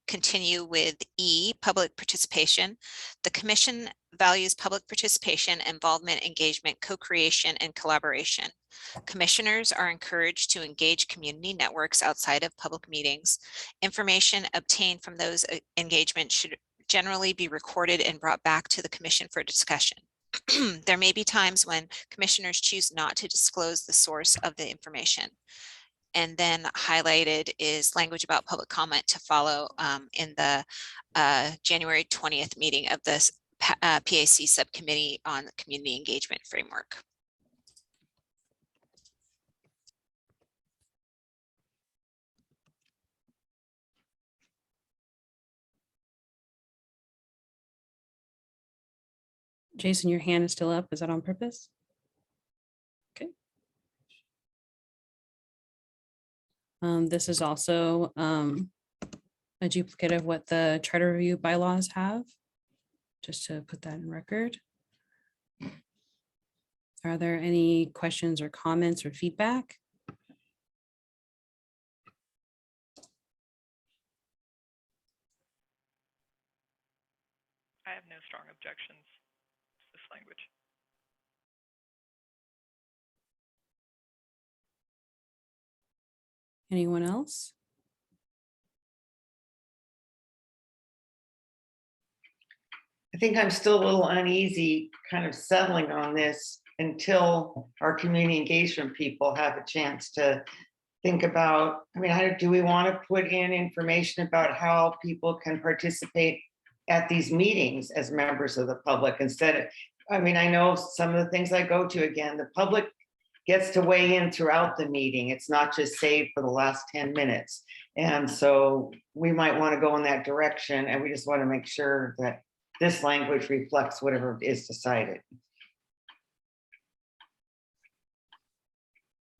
continue with E, public participation. The Commission values public participation, involvement, engagement, co-creation, and collaboration. Commissioners are encouraged to engage community networks outside of public meetings. Information obtained from those engagements should generally be recorded and brought back to the Commission for discussion. There may be times when commissioners choose not to disclose the source of the information. And then highlighted is language about public comment to follow in the January 20th meeting of this PAC subcommittee on the community engagement framework. Jason, your hand is still up. Is that on purpose? Okay. This is also a duplicate of what the charter review bylaws have, just to put that in record. Are there any questions or comments or feedback? I have no strong objections to this language. Anyone else? I think I'm still a little uneasy kind of settling on this until our community engagement people have a chance to think about, I mean, do we want to put in information about how people can participate at these meetings as members of the public instead of, I mean, I know some of the things I go to, again, the public gets to weigh in throughout the meeting. It's not just saved for the last 10 minutes. And so we might want to go in that direction, and we just want to make sure that this language reflects whatever is decided.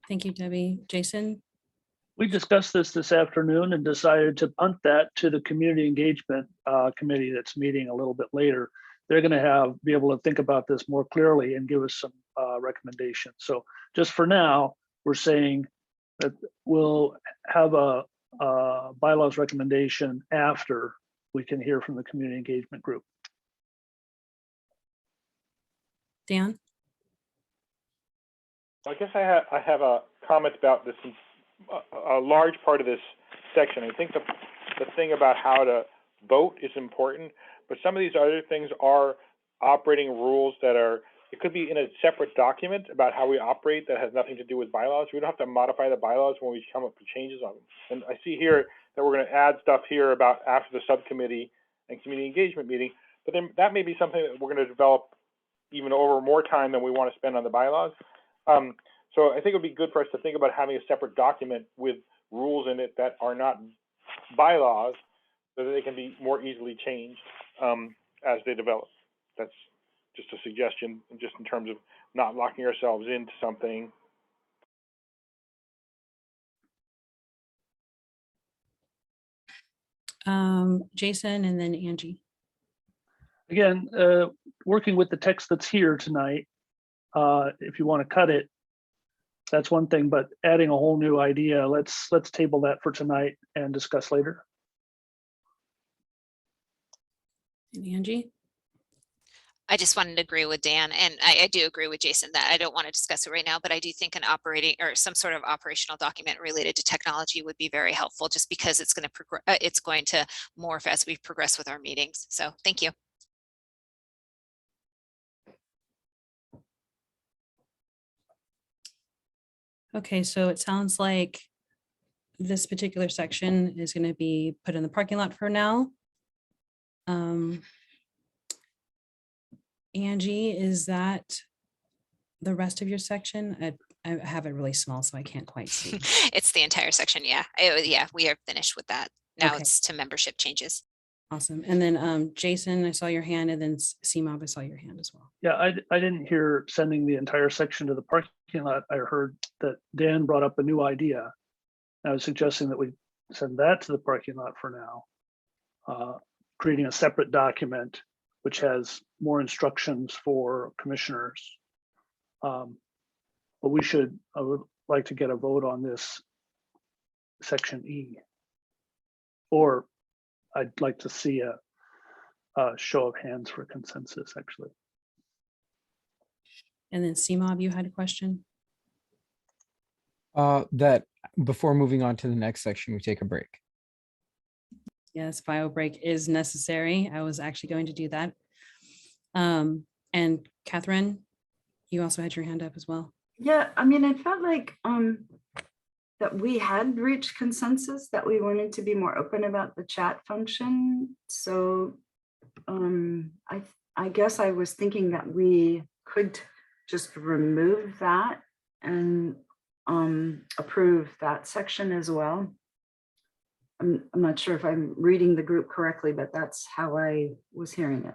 Thank you, Debbie. Jason? We discussed this afternoon and decided to punt that to the community engagement committee that's meeting a little bit later. They're going to be able to think about this more clearly and give us some recommendations. So just for now, we're saying that we'll have a bylaws recommendation after we can hear from the community engagement group. Dan? I guess I have a comment about this. A large part of this section, I think the thing about how to vote is important, but some of these other things are operating rules that are, it could be in a separate document about how we operate that has nothing to do with bylaws. We don't have to modify the bylaws when we come up with changes on them. And I see here that we're going to add stuff here about after the subcommittee and community engagement meeting, but then that may be something that we're going to develop even over more time than we want to spend on the bylaws. So I think it would be good for us to think about having a separate document with rules in it that are not bylaws, so that they can be more easily changed as they develop. That's just a suggestion, just in terms of not locking ourselves into something. Jason and then Angie. Again, working with the text that's here tonight, if you want to cut it, that's one thing, but adding a whole new idea, let's table that for tonight and discuss later. And Angie? I just wanted to agree with Dan, and I do agree with Jason that I don't want to discuss it right now, but I do think an operating or some sort of operational document related to technology would be very helpful, just because it's going to morph as we progress with our meetings. So thank you. Okay, so it sounds like this particular section is going to be put in the parking lot for now. Angie, is that the rest of your section? I have it really small, so I can't quite see. It's the entire section. Yeah. Yeah, we are finished with that. Now Okay. it's to membership changes. Awesome. And then Jason, I saw your hand, and then CMOB, I saw your hand as well. Yeah, I didn't hear sending the entire section to the parking lot. I heard that Dan brought up a new idea. I was suggesting that we send that to the parking lot for now, creating a separate document which has more instructions for commissioners. But I would like to get a vote on this section E. Or I'd like to see a show of hands for consensus, actually. And then CMOB, you had a question? That before moving on to the next section, we take a break. Yes, bio break is necessary. I was actually going to do that. And Catherine, you also had your hand up as well. Yeah, I mean, I felt like that we had reached consensus that we wanted to be more open about the chat function. So I guess I was thinking that we could just remove that and approve that section as well. I'm not sure if I'm reading the group correctly, but that's how I was hearing it.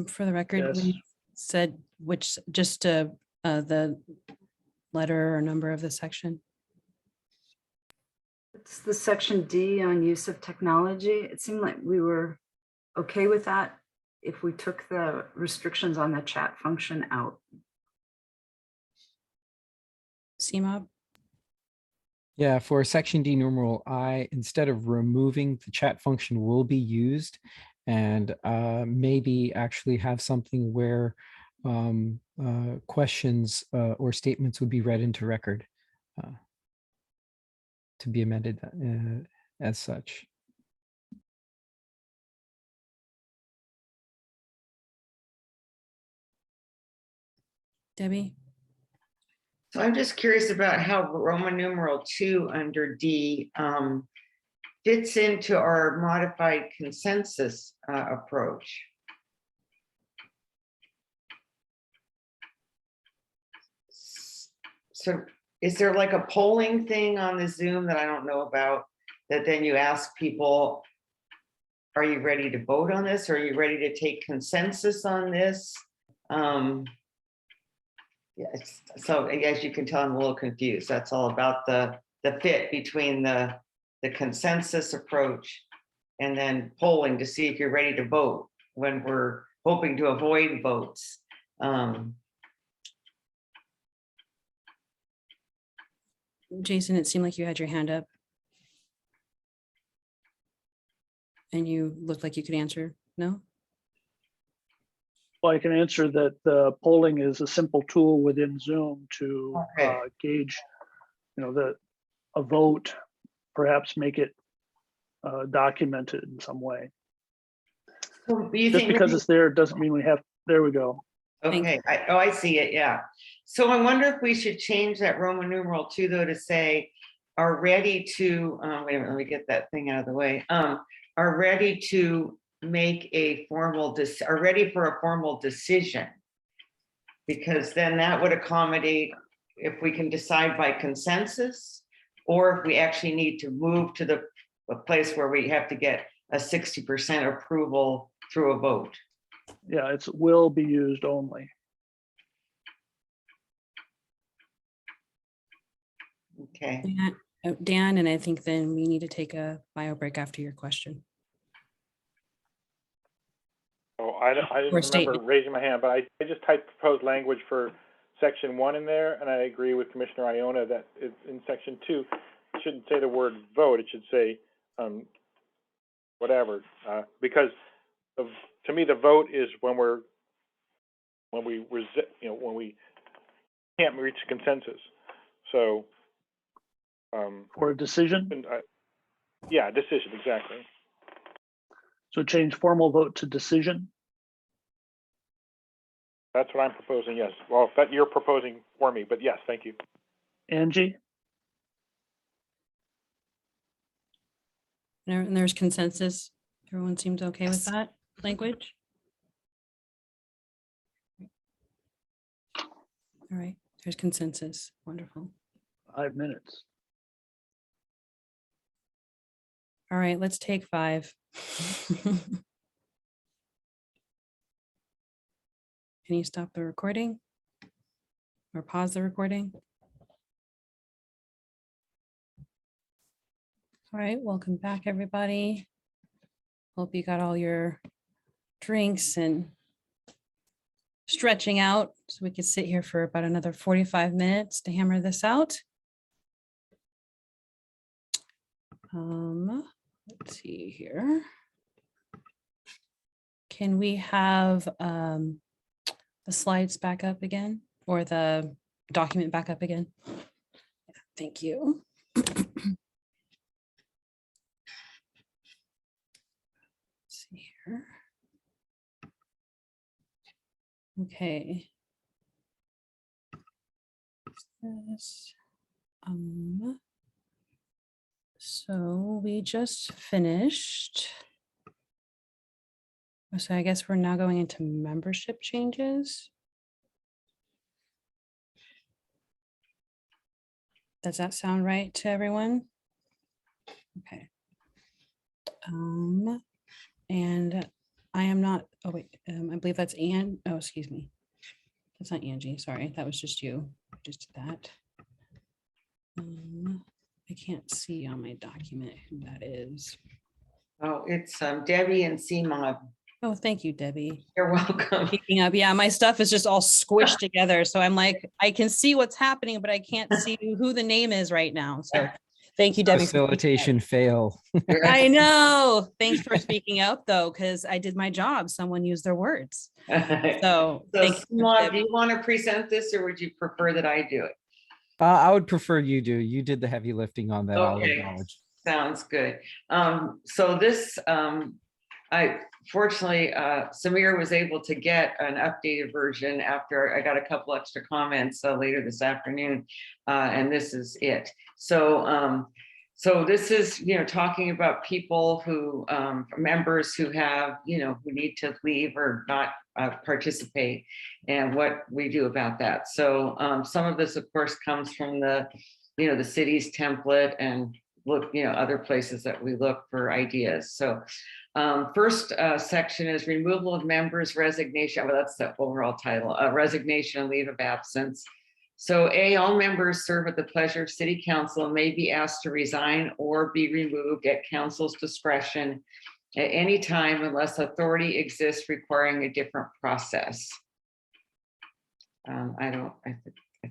For the record, Yes. we said which, just the letter or number of the section. It's the section D on use of technology. It seemed like we were okay with that if we took the restrictions on the chat function out. CMOB? Yeah, for section D numeral I, instead of removing the chat function will be used, and maybe actually have something where questions or statements would be read into record to be amended as such. Debbie? So I'm just curious about how Roman numeral 2 under D fits into our modified consensus approach. So is there like a polling thing on the Zoom that I don't know about, that then you ask people, are you ready to vote on this? Or are you ready to take consensus on this? Yes, so as you can tell, I'm a little confused. That's all about the fit between the consensus approach and then polling to see if you're ready to vote when we're hoping to avoid votes. Jason, it seemed like you had your hand up. And you looked like you could answer, no? Well, I can answer that the polling is a simple tool within Zoom to gauge, a vote, perhaps make it documented in some way. So you Just think because it's there doesn't mean we have, there we go. Okay, I see it, yeah. So I wonder if we should change that Roman numeral 2 though to say, are ready to, wait a minute, let me get that thing out of the way. Are ready to make a formal, are ready for a formal decision. Because then that would accommodate if we can decide by consensus, or if we actually need to move to a place where we have to get a 60% approval through a vote. Yeah, it's will be used only. Okay. Dan, and I think then we need to take a bio break after your question. Oh, I didn't remember statement. raising my hand, but I just typed proposed language for section 1 in there, and I agree with Commissioner Iona that in section 2, it shouldn't say the word vote, it should say whatever, because to me the vote is when we can't reach consensus. So For a decision? Yeah, decision, exactly. So change formal vote to decision? That's what I'm proposing, yes. Well, that you're proposing for me, but yes, thank you. Angie? And there's consensus. Everyone seems okay with that language? All right, there's consensus. Wonderful. 5 minutes. All right, let's take 5. Can you stop the recording or pause the recording? All right, welcome back, everybody. Hope you got all your drinks and stretching out so we could sit here for about another 45 minutes to hammer this out. Let's see here. Can we have the slides back up again, or the document back up again? Yeah, thank you. Let's see here. Okay. So we just finished. So I guess we're now going into membership changes. Does that sound right to everyone? Okay. And I am not, oh wait, I believe that's Ann. Oh, excuse me. That's not Angie, sorry, that was just you. I just did that. I can't see on my document who that is. Oh, it's Debbie and CMOD. Oh, thank you, Debbie. You're welcome. Picking up. Yeah, my stuff is just all squished together. So I'm like, I can see what's happening, but I can't see who the name is right now. So Thank you, Debbie. for speaking up. Facilitation fail. I know. Thanks for speaking up though, because I did my job. Someone used their words. So thank you. Simone, do you want to present this or would you prefer that I do it? I would prefer you do. You did the heavy lifting on that. I'll Okay. acknowledge. Sounds good. So this, I fortunately, Samir was able to get an updated version after I got a couple extra comments later this afternoon, and this is it. So, so this is, talking about people who, members who have, who need to leave or not participate, and what we do about that. So some of this, of course, comes from the, the city's template and look, other places that we look for ideas. So first section is removal of members' resignation. Well, that's the overall title, resignation and leave of absence. So A, all members serve at the pleasure of city council and may be asked to resign or be removed at council's discretion at any time unless authority exists requiring a different process. I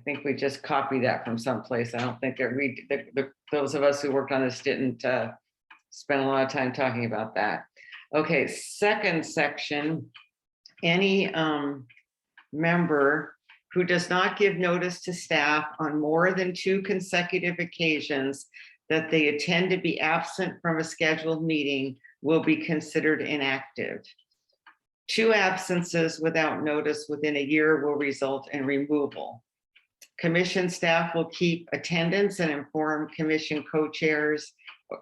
think we just copied that from someplace. I don't think that those of us who worked on this didn't spend a lot of time talking about that. Okay, second section, any member who does not give notice to staff on more than 2 consecutive occasions that they intend to be absent from a scheduled meeting will be considered inactive. 2 absences without notice within a year will result in removal. Commission staff will keep attendance and inform commission co-chairs,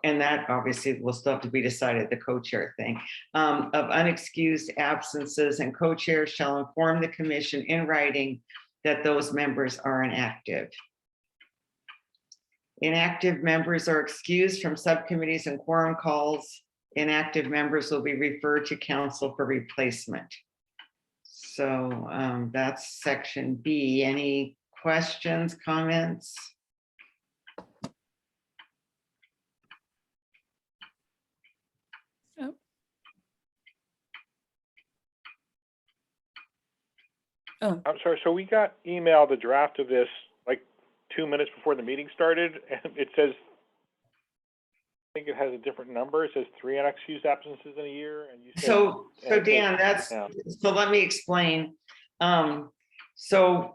and that obviously will still have to be decided, the co-chair thing, of unexcused absences, and co-chairs shall inform the commission in writing that those members are inactive. Inactive members are excused from subcommittees and quorum calls. Inactive members will be referred to council for replacement. So that's section B. Any questions, comments? Oh, I'm sorry, so we got emailed the draft of this like 2 minutes before the meeting started, and it says, I think it has a different number. It says 3 unexcused absences in a year, and you said, So Dan, so let me explain. So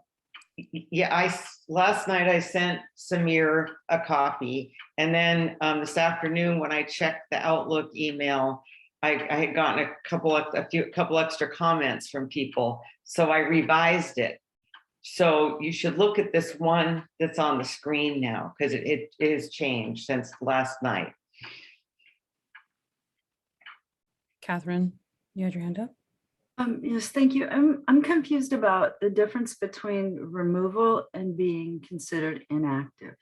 yeah, last night I sent Samir a copy, and then this afternoon when I checked the Outlook email, I had gotten a couple extra comments from people, so I revised it. So you should look at this one that's on the screen now, because it is changed since last night. Catherine, you had your hand up? Yes, thank you. I'm confused about the difference between removal and being considered inactive.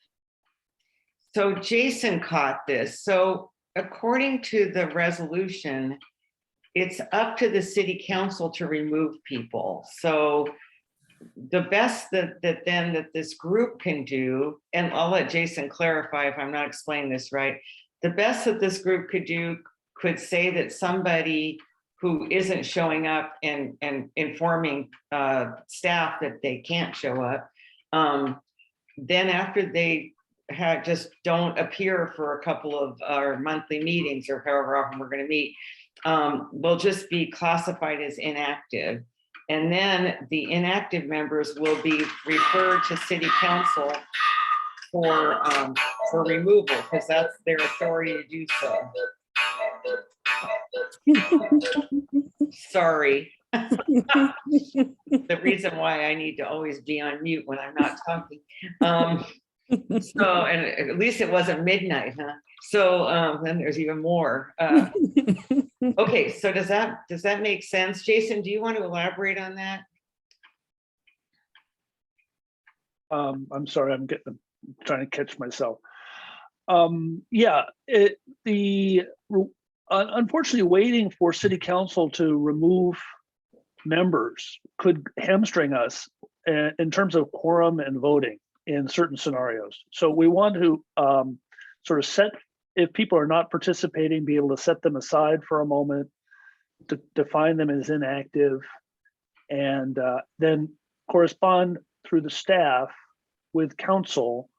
So Jason caught this. So according to the resolution, it's up to the city council to remove people. So the best that this group can do, and I'll let Jason clarify if I'm not explaining this right, the best that this group could do could say that somebody who isn't showing up and informing staff that they can't show up, then after they just don't appear for a couple of our monthly meetings or however often we're going to meet, will just be classified as inactive. And then the inactive members will be referred to city council for removal, because that's their authority to do so. Sorry. The reason why I need to always be on mute when I'm not talking. So, and at least it wasn't midnight, huh? So then there's even more. Okay, so does that make sense? Jason, do you want to elaborate on that? I'm sorry, I'm trying to catch myself. Yeah, unfortunately, waiting for city council to remove members could hamstring us in terms of quorum and voting in certain scenarios. So we want to sort of set, if people are not participating, be able to set them aside for a moment, to define them as inactive, and then correspond through the staff with council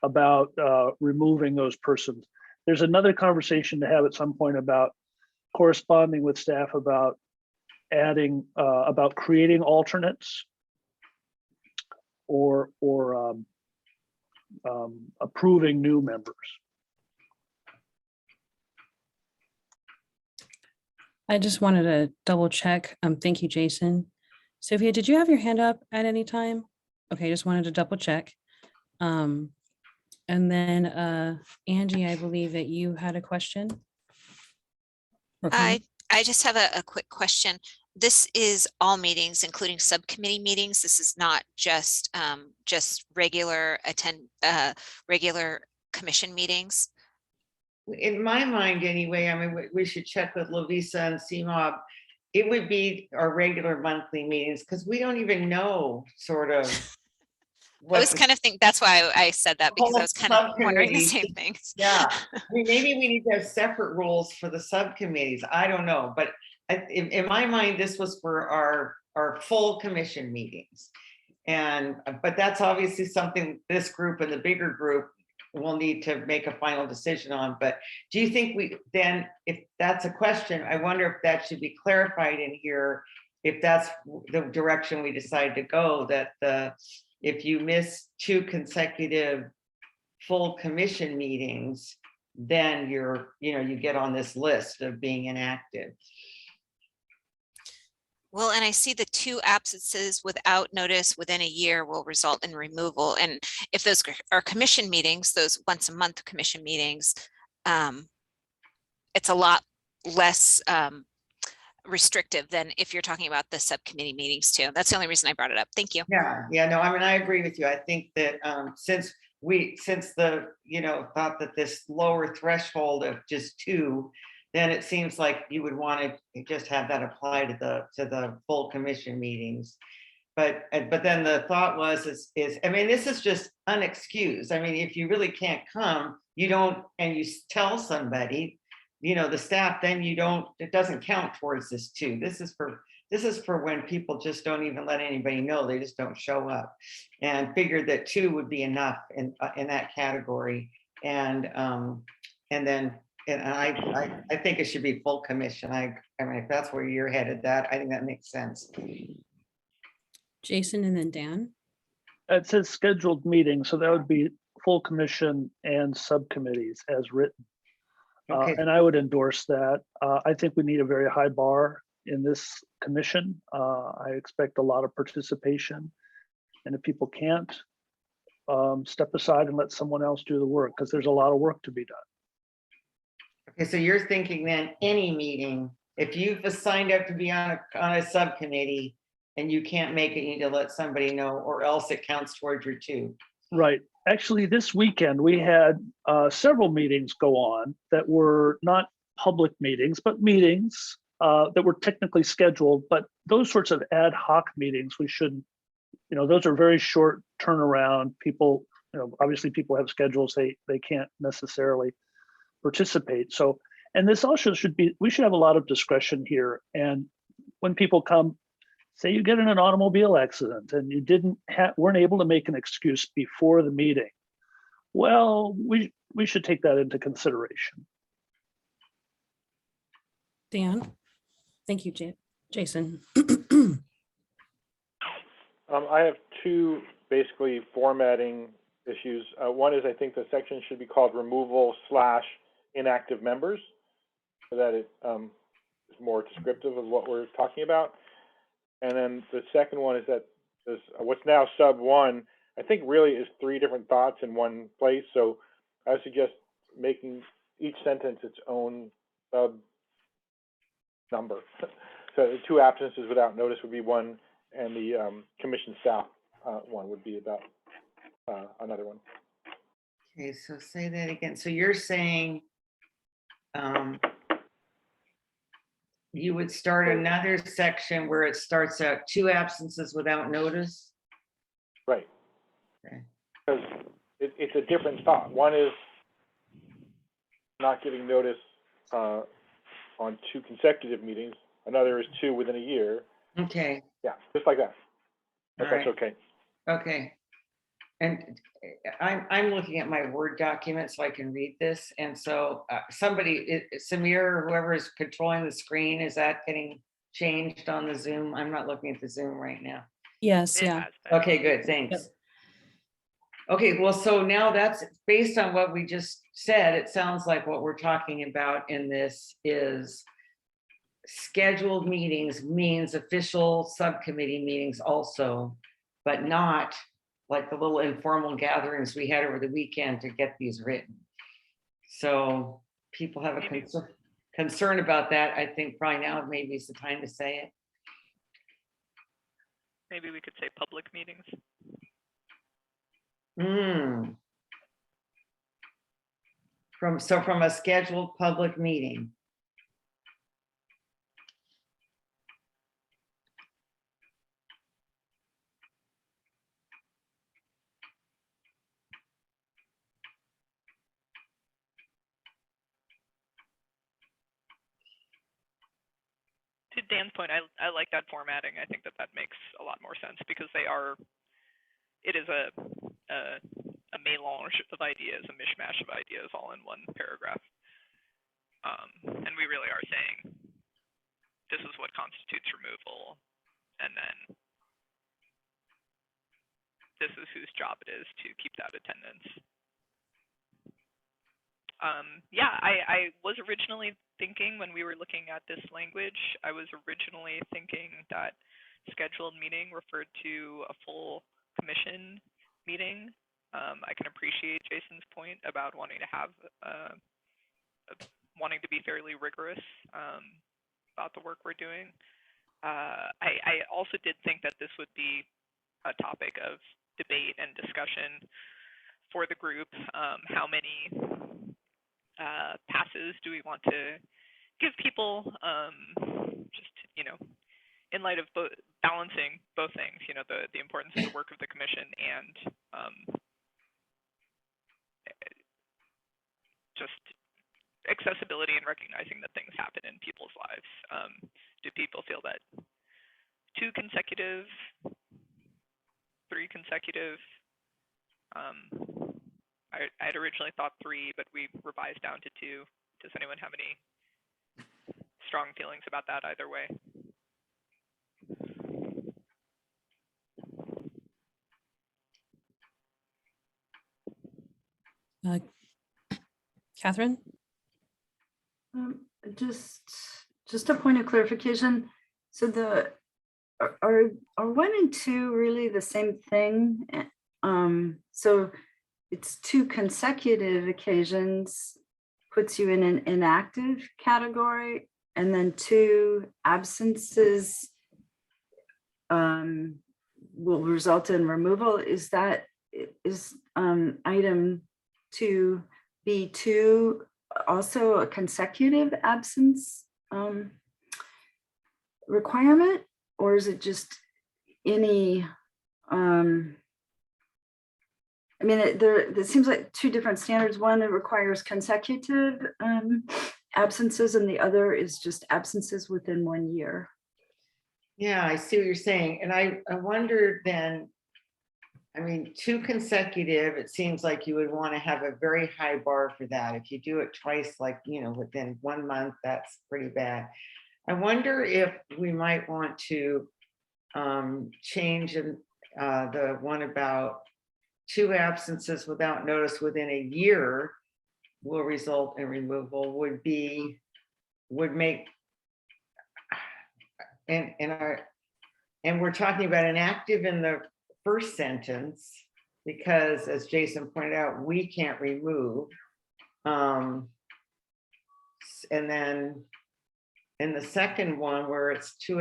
about removing those persons. There's another conversation to have at some point about corresponding with staff about adding, about creating alternates or approving new members. I just wanted to double check. Thank you, Jason. Sophia, did you have your hand up at any time? Okay, just wanted to double check. And then Angie, I believe that you had a question. or comment? I just have a quick question. This is all meetings, including subcommittee meetings. This is not just regular regular commission meetings. In my mind, anyway, I mean, we should check with Lovisa and CMOB. It would be our regular monthly meetings because we don't even know sort of. I was kind of thinking, that's why I said that, because I was kind of wondering the same things. Yeah, I mean, maybe we need to have separate rules for the subcommittees. I don't know, but in my mind, this was for our full commission meetings. But that's obviously something this group and the bigger group will need to make a final decision on. But do you think then, if that's a question, I wonder if that should be clarified in here, if that's the direction we decide to go, that if you miss 2 consecutive full commission meetings, then you get on this list of being inactive. Well, and I see the 2 absences without notice within a year will result in removal. And if those are commission meetings, those once a month commission meetings, it's a lot less restrictive than if you're talking about the subcommittee meetings too. That's the only reason I brought it up. Thank you. Yeah, no, I mean, I agree with you. I think that since the thought that this lower threshold of just 2, then it seems like you would want to just have that apply to the full commission meetings. But then the thought is I mean, this is just unexcused. I mean, if you really can't come, and you tell somebody, the staff, then it doesn't count towards this 2. This is for when people just don't even let anybody know, they just don't show up, and figured that 2 would be enough in that category. And I think it should be full commission. I mean, if that's where you're headed, I think that makes sense. Jason and then Dan. It says scheduled meeting, so that would be full commission and subcommittees as written. Okay. And I would endorse that. I think we need a very high bar in this commission. I expect a lot of participation. And if people can't, step aside and let someone else do the work, because there's a lot of work to be done. Okay, so you're thinking then any meeting, if you've signed up to be on a subcommittee and you can't make it, you need to let somebody know, or else it counts towards your 2. Right. Actually, this weekend we had several meetings go on that were not public meetings, but meetings that were technically scheduled. But those sorts of ad hoc meetings, we shouldn't, those are very short turnaround. People, obviously people have schedules, they can't necessarily participate. So, and this also we should have a lot of discretion here. And when people come, say you get in an automobile accident and you weren't able to make an excuse before the meeting. Well, we should take that into consideration. Dan. Thank you, Jason. I have 2 basically formatting issues. One is I think the section should be called removal/inactive members, so that it is more descriptive of what we're talking about. And then the second one is that what's now sub 1, I think really is 3 different thoughts in one place. So I would suggest making each sentence its own sub number. So the 2 absences without notice would be 1, and the commission staff one would be about another one. Okay, so say that again. So you're saying you would start another section where it starts out 2 absences without notice? Right. Okay. Because it's a different thought. One is not giving notice on 2 consecutive meetings. Another is 2 within a year. Okay. Yeah, just like that. But that's All right. okay. Okay. And I'm looking at my Word document so I can read this. And so somebody, Samir, or whoever is controlling the screen, is that getting changed on the Zoom? I'm not looking at the Zoom right now. Yes, It yeah. has been. Okay, good, thanks. Okay, well, so now that's based on what we just said, it sounds like what we're talking about in this is scheduled meetings means official subcommittee meetings also, but not like the little informal gatherings we had over the weekend to get these written. So people have a concern about that. I think probably now maybe is the time to say it. Maybe we could say public meetings. From a scheduled public meeting. To Dan's point, I like that formatting. I think that makes a lot more sense because it is a melange of ideas, a mishmash of ideas all in one paragraph. And we really are saying, this is what constitutes removal, and then this is whose job it is to keep that attendance. Yeah, I was originally thinking when we were looking at this language, I was originally thinking that scheduled meeting referred to a full commission meeting. I can appreciate Jason's point about wanting to have, wanting to be fairly rigorous about the work we're doing. I also did think that this would be a topic of debate and discussion for the group. How many passes do we want to give people? Just, you know, in light of balancing both things, you know, the importance of the work of the commission and just accessibility and recognizing that things happen in people's lives. Do people feel that 2 consecutive, 3 consecutive? I'd originally thought 3, but we revised down to 2. Does anyone have any strong feelings about that either way? Catherine? Just a point of clarification. So are 1 and 2 really the same thing? So it's 2 consecutive occasions puts you in an inactive category, and then 2 absences will result in removal. Is item 2B2 also a consecutive absence requirement, or is it just any? I mean, there seems like 2 different standards. One that requires consecutive absences, and the other is just absences within 1 year. Yeah, I see what you're saying. And I wonder then, I mean, 2 consecutive, it seems like you would want to have a very high bar for that. If you do it twice, like, you know, within 1 month, that's pretty bad. I wonder if we might want to change the one about 2 absences without notice within a year will result in removal would make, and we're talking about inactive in the first sentence, because as Jason pointed out, we can't remove. And then in the second one where it's 2,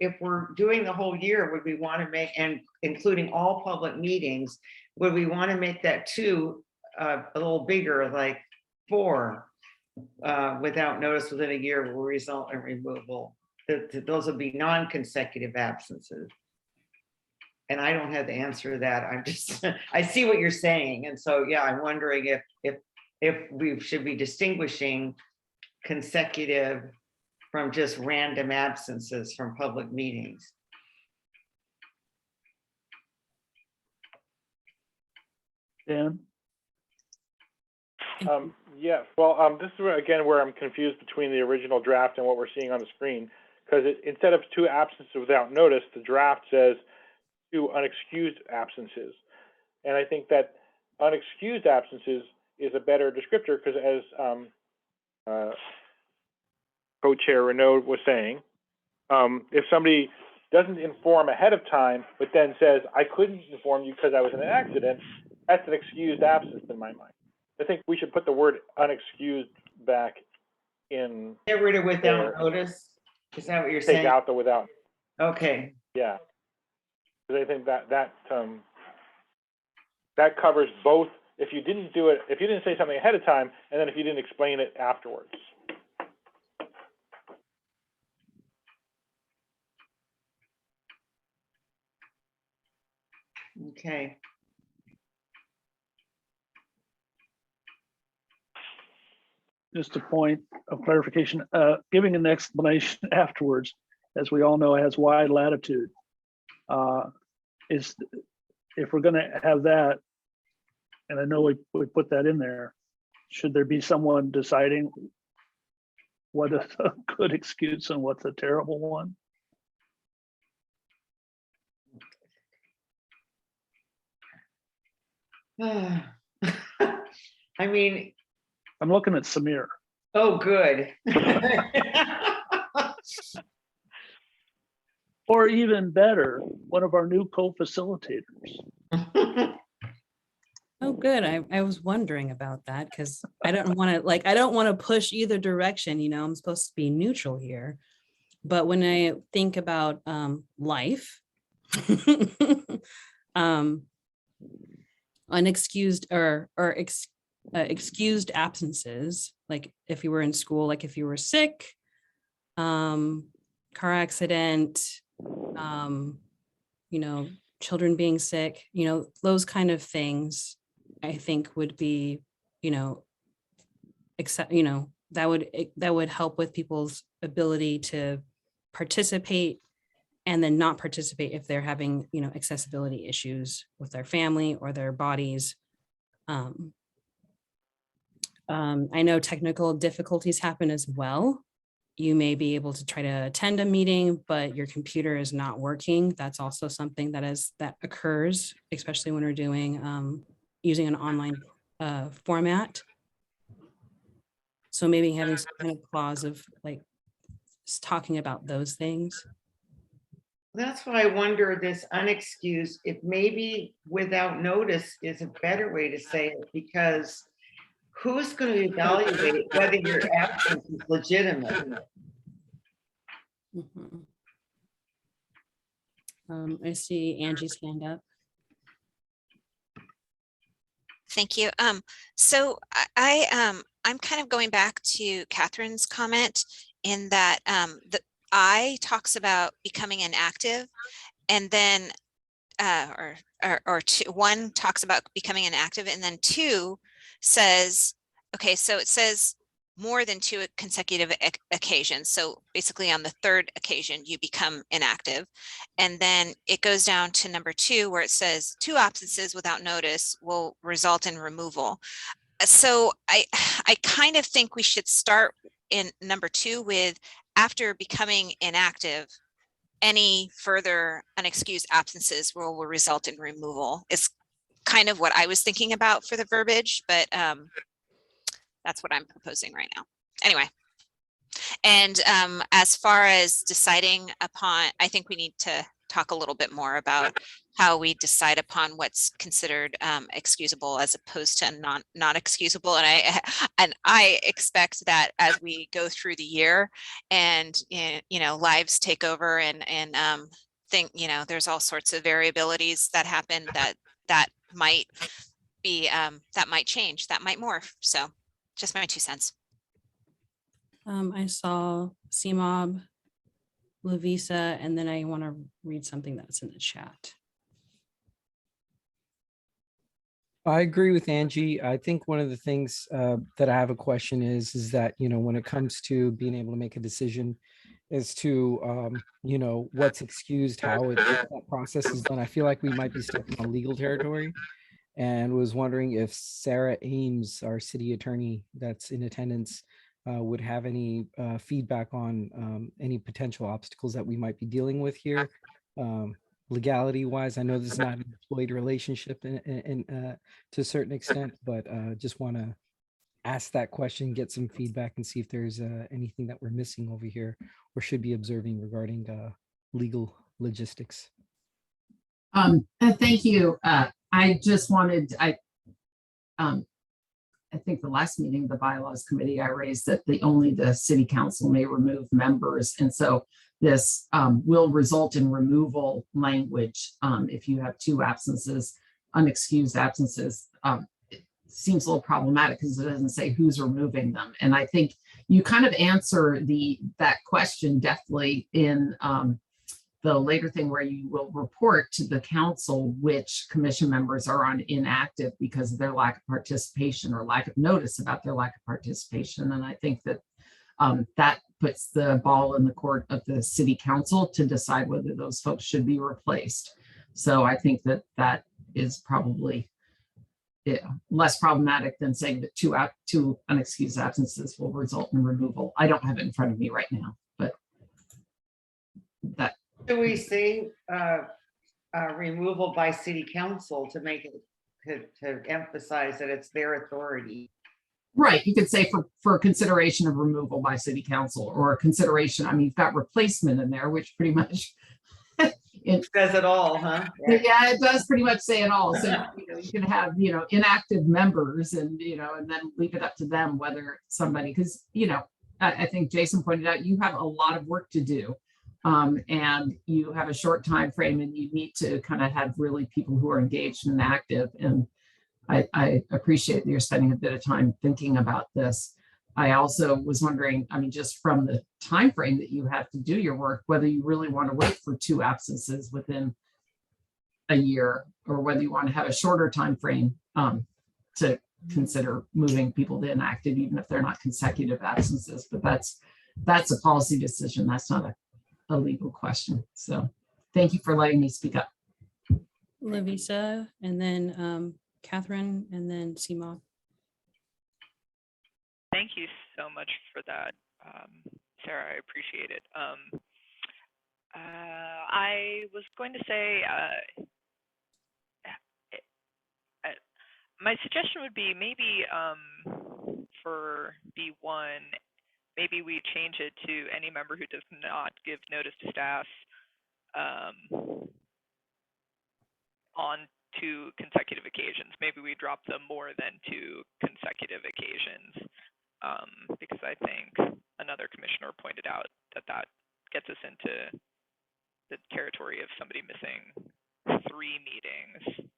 if we're doing the whole year, would we want to make, and including all public meetings, would we want to make that 2 a little bigger, like 4 without notice within a year will result in removal? Those would be non-consecutive absences. And I don't have the answer to that. I'm just, I see what you're saying. And so, yeah, I'm wondering if we should be distinguishing consecutive from just random absences from public meetings. Dan? Yeah, well, this is where, again, where I'm confused between the original draft and what we're seeing on the screen. Because instead of 2 absences without notice, the draft says 2 unexcused absences. And I think that unexcused absences is a better descriptor because, as co-chair Renaud was saying, if somebody doesn't inform ahead of time, but then says, I couldn't inform you because I was in an accident, that's an excused absence in my mind. I think we should put the word unexcused back in. Get rid of without there. notice. Is that what you're Take saying? out the without. Okay. Yeah. Because I think that covers both. If you didn't do it, if you didn't say something ahead of time, and then if you didn't explain it afterwards. Okay. Just a point of clarification, giving an explanation afterwards, as we all know, has wide latitude. Is if we're going to have that, and I know we put that in there, should there be someone deciding what is a good excuse and what's a terrible one? I mean, I'm looking at Samir. oh, good. Or even better, one of our new co-facilitators. Oh, good. I was wondering about that because I don't want to push either direction. You know, I'm supposed to be neutral here. But when I think about life, unexcused or excused absences, like if you were in school, like if you were sick, car accident, you know, children being sick, you know, those kind of things, I think would be, you know, that would help with people's ability to participate and then not participate if they're having, you know, accessibility issues with their family or their bodies. I know technical difficulties happen as well. You may be able to try to attend a meeting, but your computer is not working. That's also something that occurs, especially when we're doing using an online format. So maybe having some kind of clause of like talking about those things. That's why I wonder this unexcused, if maybe without notice is a better way to say it, because who's going to evaluate whether your absence is legitimate? Mm-hmm. I see Angie's hand up. Thank you. So I'm kind of going back to Catherine's comment in that the I talks about becoming inactive, and then one talks about becoming inactive, and then 2 says, okay, so it says more than 2 consecutive occasions. So basically on the 3rd occasion, you become inactive. And then it goes down to number 2, where it says 2 absences without notice will result in removal. So I kind of think we should start in number 2 with, after becoming inactive, any further unexcused absences will result in removal. Is kind of what I was thinking about for the verbiage, but that's what I'm proposing right now. Anyway, and as far as deciding upon, I think we need to talk a little bit more about how we decide upon what's considered excusable as opposed to not excusable. And I expect that as we go through the year and you know, lives take over and think, you know, there's all sorts of variabilities that happen that might be that might change, that might morph. So just my 2 cents. I saw CMOB, Lavisa, and then I want to read something that's in the chat. I agree with Angie. I think one of the things that I have a question is that, you know, when it comes to being able to make a decision as to, you know, what's excused, how that process is done, I feel like we might be stepping on legal territory. and was wondering if Sarah Ames, our city attorney that's in attendance, would have any feedback on any potential obstacles that we might be dealing with here. Legality wise, I know this is not an employed relationship to a certain extent, but just want to ask that question, get some feedback, and see if there's anything that we're missing over here or should be observing regarding legal logistics. Thank you. I just wanted, I think the last meeting, the bylaws committee, I raised that only the city council may remove members. And so this will result in removal language if you have 2 absences, unexcused absences. It seems a little problematic because it doesn't say who's removing them. And I think you kind of answer that question definitely in the later thing where you will report to the council which commission members are on inactive because of their lack of participation or lack of notice about their lack of participation. And I think that that puts the ball in the court of the city council to decide whether those folks should be replaced. So I think that that is probably less problematic than saying that 2 unexcused absences will result in removal. I don't have it in front of me right now, but that. Do we say removal by city council to make it to emphasize that it's their authority? Right, you could say for consideration of removal by city council or consideration. I mean, you've got replacement in there, which pretty much it says it all, huh? Yeah, it does pretty much say it all. So you can have inactive members, and and then leave it up to them whether somebody, because I think Jason pointed out you have a lot of work to do. And you have a short time frame, and you need to kind of have really people who are engaged and active. And I appreciate that you're spending a bit of time thinking about this. I also was wondering, I mean, just from the time frame that you have to do your work, whether you really want to wait for 2 absences within a year, or whether you want to have a shorter time frame to consider moving people to inactive, even if they're not consecutive absences. But that's a policy decision. That's not a legal question. So thank you for letting me speak up. Lavisa, and then Catherine, and then Seema. Thank you so much for that, Sarah. I appreciate it. I was going to say, my suggestion would be maybe for B1, maybe we change it to any member who does not give notice to staff on 2 consecutive occasions. Maybe we drop them more than 2 consecutive occasions, because I think another commissioner pointed out that gets us into the territory of somebody missing 3 meetings.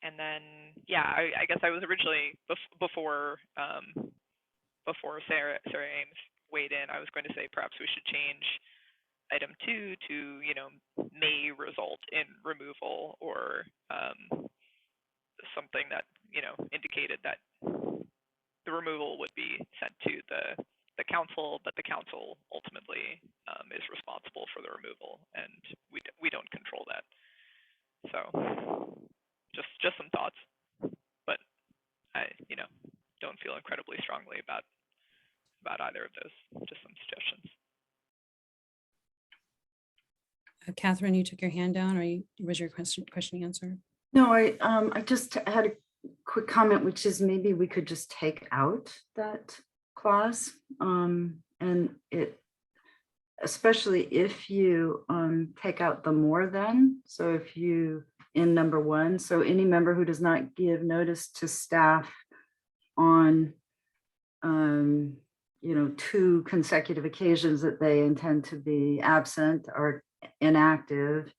And then, yeah, I guess I was originally before Sarah Ames weighed in, I was going to say perhaps we should change item 2 to, may result in removal, or something that, indicated that the removal would be sent to the council, but the council ultimately is responsible for the removal, and we don't control that. So just some thoughts, but I, don't feel incredibly strongly about either of those. Just some suggestions. Catherine, you took your hand down, or was your question answered? No, I just had a quick comment, which is maybe we could just take out that clause, and it, especially if you take out the more than. So if you, in number 1, so any member who does not give notice to staff on 2 consecutive occasions that they intend to be absent or inactive,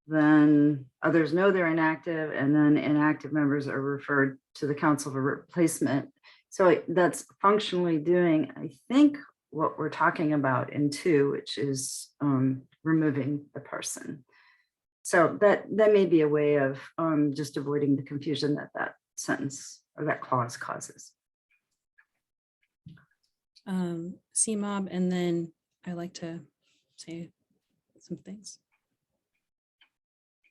then others know they're inactive, and then inactive members are referred to the council for replacement. So that's functionally doing, I think, what we're talking about in 2, which is removing the person. So that may be a way of just avoiding the confusion that sentence or that clause causes. CMOB, and then I like to say some things.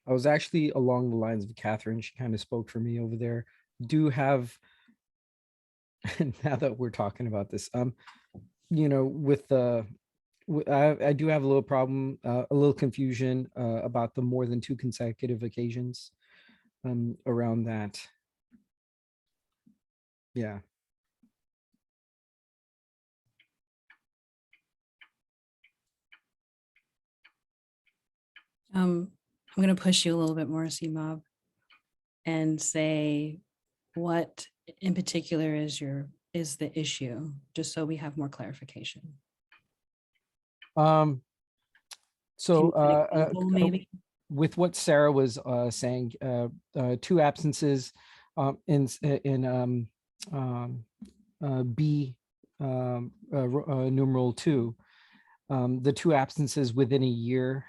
I was actually along the lines of Catherine. She kind of spoke for me over there. Do have, now that we're talking about this, with the, I do have a little problem, a little confusion about the more than 2 consecutive occasions around that. Yeah. I'm going to push you a little bit more, CMOB, and say what in particular is the issue, just so we have more clarification. So Maybe. with what Sarah was saying, 2 absences in B numeral 2, the 2 absences within a year,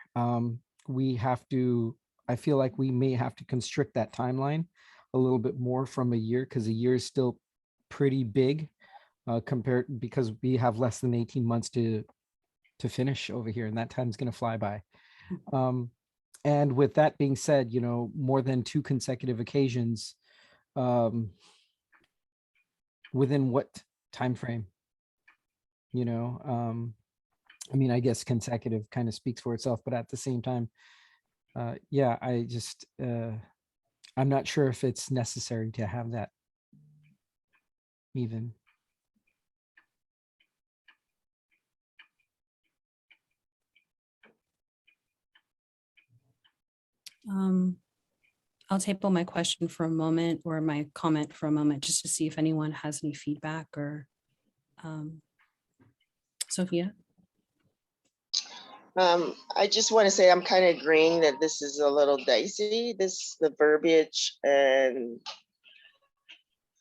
we have to, I feel like we may have to constrict that timeline a little bit more from a year, because a year is still pretty big compared, because we have less than 18 months to finish over here, and that time's going to fly by. And with that being said, more than 2 consecutive occasions, within what time frame? I mean, I guess consecutive kind of speaks for itself, but at the same time, yeah, I just, I'm not sure if it's necessary to have that even. I'll table my question for a moment, or my comment for a moment, just to see if anyone has any feedback, or Sophia. I just want to say I'm kind of agreeing that this is a little dicey, the verbiage and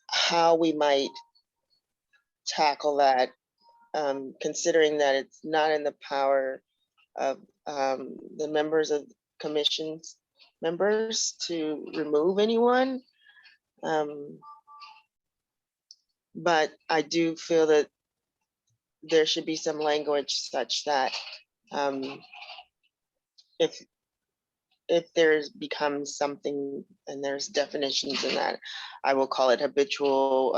how we might tackle that, considering that it's not in the power of the members of commissions members to remove anyone. But I do feel that there should be some language such that if there's becomes something and there's definitions in that, I will call it habitual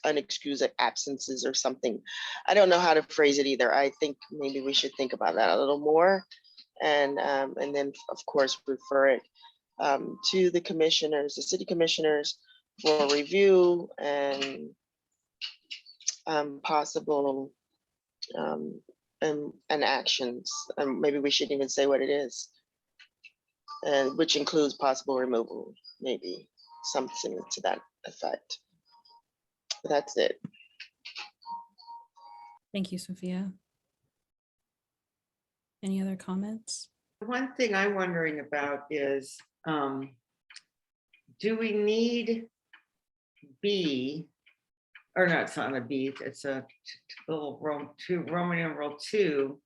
unexcused absences or something. I don't know how to phrase it either. I think maybe we should think about that a little more, and then of course refer it to the commissioners, the city commissioners, for review and possible and actions. Maybe we should even say what it is, and which includes possible removal, maybe something to that effect. That's it. Thank you, Sophia. Any other comments? One thing I'm wondering about is, do we need B, or no, it's not a B, it's a little Roman numeral 2,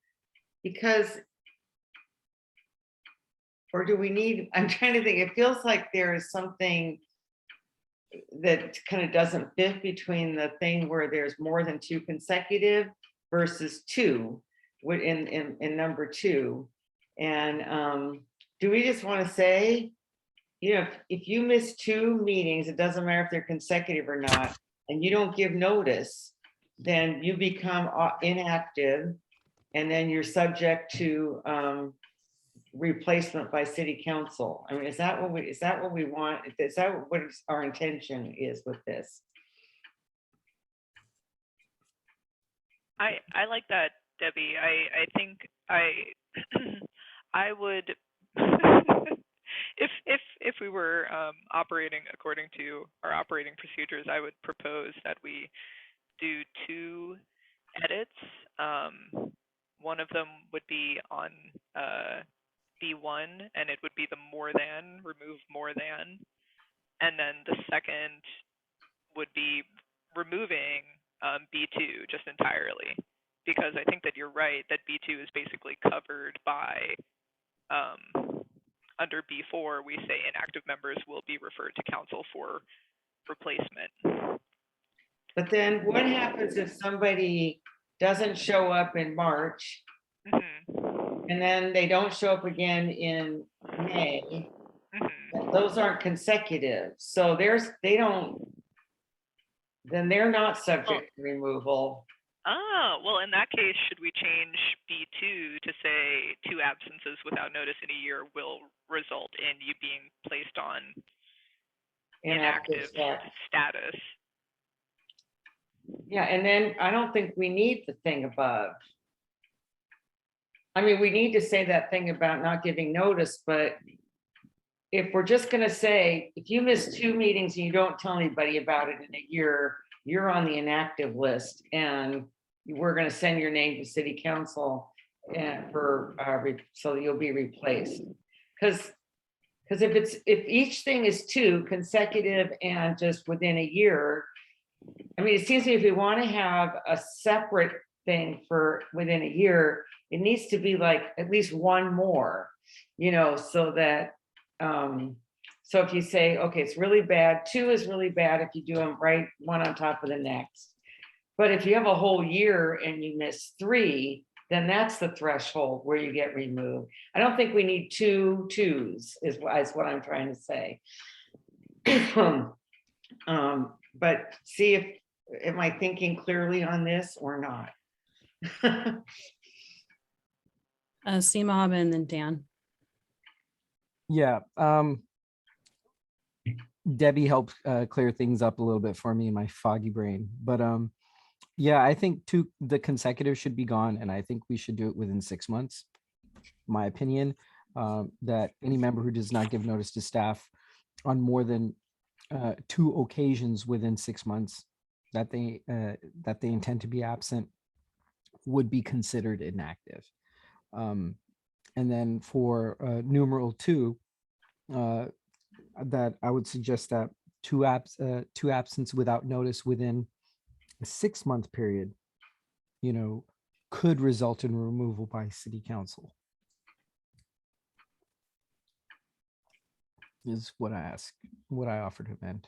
because, or do we need, I'm trying to think, it feels like there is something that kind of doesn't fit between the thing where there's more than 2 consecutive versus 2 in number 2. And do we just want to say, if you miss 2 meetings, it doesn't matter if they're consecutive or not, and you don't give notice, then you become inactive, and then you're subject to replacement by city council. I mean, is that what we want? Is that what our intention is with this? I like that, Debbie. I think I would if we were operating according to our operating procedures, I would propose that we do 2 edits. One of them would be on B1, and it would be the more than, remove more than, and then the second would be removing B2 just entirely, because I think that you're right that B2 is basically covered by under B4, we say inactive members will be referred to council for replacement. But then what happens if somebody doesn't show up in March, and then they don't show up again in May, Mhm. those aren't consecutive. So then they're not subject to removal. Well, in that case, should we change B2 to say 2 absences without notice in a year will result in you being placed on inactive status? Yeah, and then I don't think we need the thing above. I mean, we need to say that thing about not giving notice, but if we're just gonna say, if you miss 2 meetings and you don't tell anybody about it in a year, you're on the inactive list, and we're gonna send your name to city council and so you'll be replaced. Because if each thing is 2 consecutive and just within a year, I mean, it seems to me if we want to have a separate thing for within a year, it needs to be like at least 1 more, so that, so if you say, okay, it's really bad, 2 is really bad if you do them right, one on top of the next. But if you have a whole year and you miss 3, then that's the threshold where you get removed. I don't think we need 2 twos is what I'm trying to say. But see if, am I thinking clearly on this or not? CMOB and then Dan. Yeah. Debbie helped clear things up a little bit for me in my foggy brain. But yeah, I think the consecutive should be gone, and I think we should do it within 6 months. My opinion, that any member who does not give notice to staff on more than 2 occasions within 6 months that they intend to be absent would be considered inactive. And then for numeral 2, that I would suggest that 2 absence without notice within a 6-month period, could result in removal by city council. Is what I offered him. And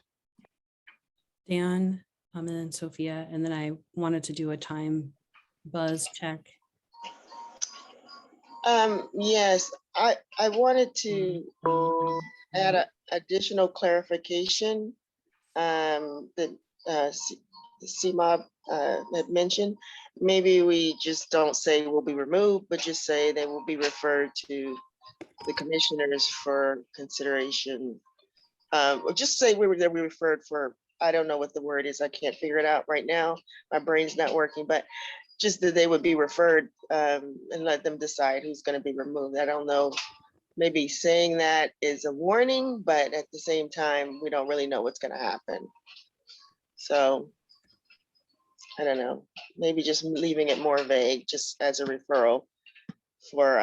Dan, and then Sophia, and then I wanted to do a time buzz check. Yes, I wanted to add a additional clarification that CMOB had mentioned. Maybe we just don't say will be removed, but just say they will be referred to the commissioners for consideration. Or just say we referred for, I don't know what the word is. I can't figure it out right now. My brain's not working, but just that they would be referred and let them decide who's going to be removed. I don't know. Maybe saying that is a warning, but at the same time, we don't really know what's going to happen. So I don't know. Maybe just leaving it more vague, just as a referral for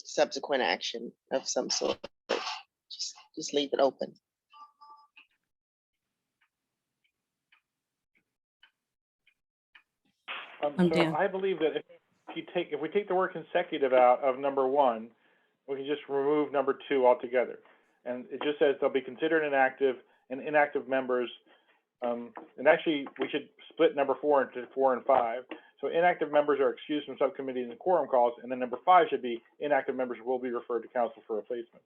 subsequent action of some sort. Just leave it open. So I believe that if we take the word consecutive out of number 1, we can just remove number 2 altogether. And it just says they'll be considered inactive, and inactive members, and actually we should split number 4 into 4 and 5. So inactive members are excused from subcommittees and quorum calls, and then number 5 should be inactive members will be referred to council for replacement.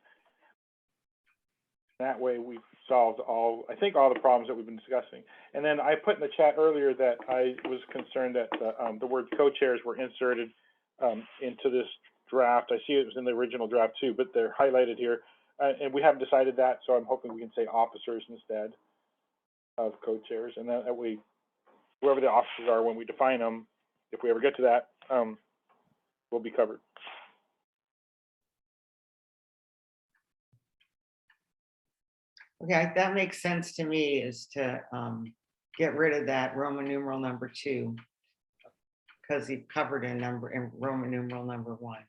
That way we've solved all the problems that we've been discussing. And then I put in the chat earlier that I was concerned that the word co-chairs were inserted into this draft. I see it was in the original draft too, but they're highlighted here. And we haven't decided that, so I'm hoping we can say officers instead of co-chairs. And that way, whoever the officers are when we define them, if we ever get to that, will be covered. Okay, that makes sense to me, is to get rid of that Roman numeral number 2, because he covered in Roman numeral number 1.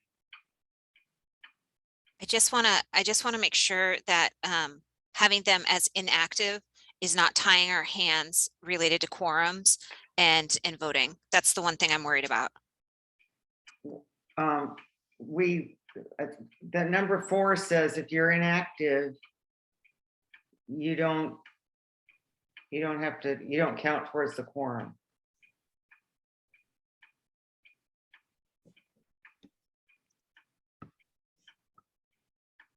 I just want to make sure that having them as inactive is not tying our hands related to quorums and voting. That's the one thing I'm worried about. The number 4 says if you're inactive, you don't count towards the quorum.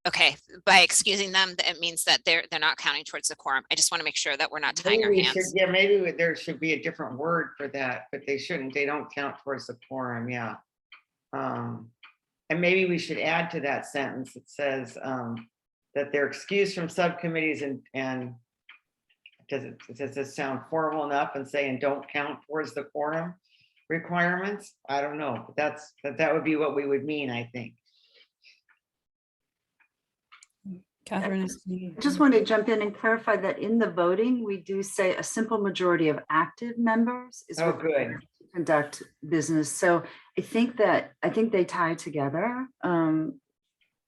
Okay, by excusing them, it means that they're not counting towards the quorum. I just want to make sure that we're not tying our Maybe we should, hands. yeah, maybe there should be a different word for that, but they shouldn't, they don't count towards the quorum, yeah. And maybe we should add to that sentence, it says that they're excused from subcommittees and does it sound formal enough and saying don't count towards the quorum requirements? I don't know, but that would be what we would mean, I think. Catherine. I just want to jump in and clarify that in the voting, we do say a simple majority of active members is Oh, good. required to conduct business. So I think they tie together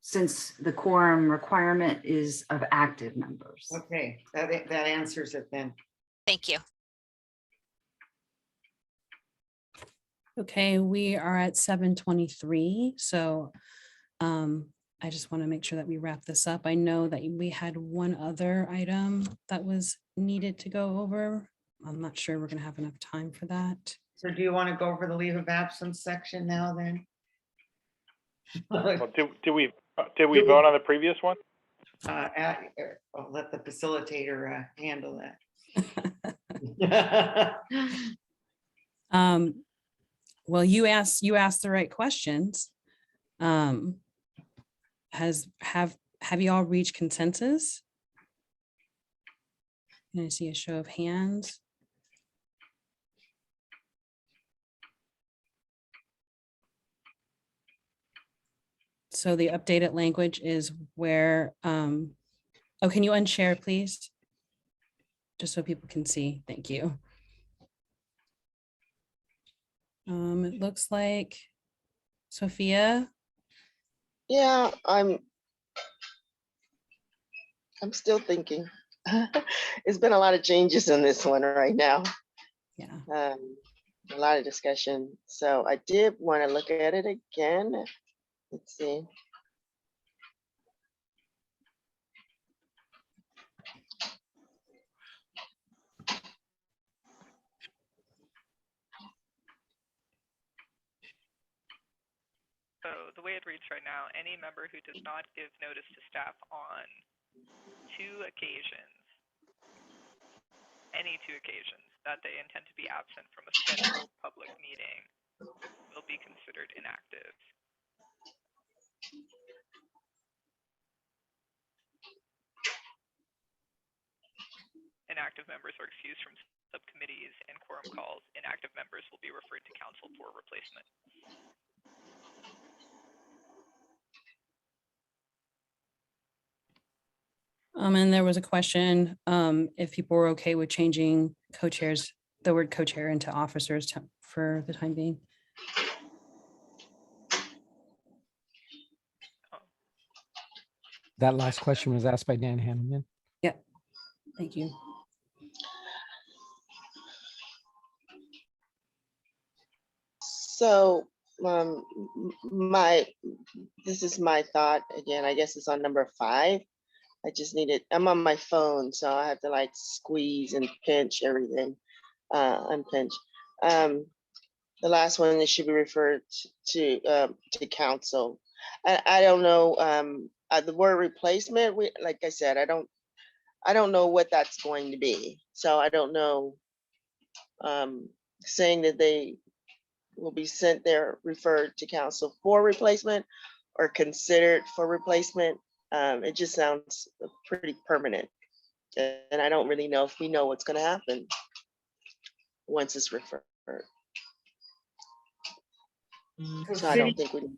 since the quorum requirement is of active members. Okay, that answers it then. Thank you. Okay, we are at 7:23, so I just want to make sure that we wrap this up. I know that we had one other item that was needed to go over. I'm not sure we're going to have enough time for that. So do you want to go over the leave of absence section now then? Well, did we vote on the previous one? I'll let the facilitator handle that. Well, you asked the right questions. Have you all reached consensus? Can I see a show of hands? So the updated language is where, oh, can you unshare, please? Just so people can see. Thank you. It looks like Sophia. Yeah, I'm still thinking. It's been a lot of changes in this one right now. Yeah. A lot of discussion. So I did want to look at it again. Let's see. So the way it reads right now, any member who does not give notice to staff on any two occasions that they intend to be absent from a scheduled public meeting will be considered inactive. Inactive members are excused from subcommittees and quorum calls. Inactive members will be referred to council for replacement. And there was a question if people were okay with changing co-chairs, the word co-chair into officers for the time being. That last question was asked by Dan Hanneman. Yeah, thank you. So this is my thought again. I guess it's on number 5. I'm on my phone, so I have to like squeeze and pinch everything, unpinch. The last one, it should be referred to council. I don't know, the word replacement, like I said, I don't know what that's going to be. So I don't know, saying that they will be sent there, referred to council for replacement or considered for replacement. It just sounds pretty permanent. And I don't really know if we know what's going to happen once it's referred. So I don't think we.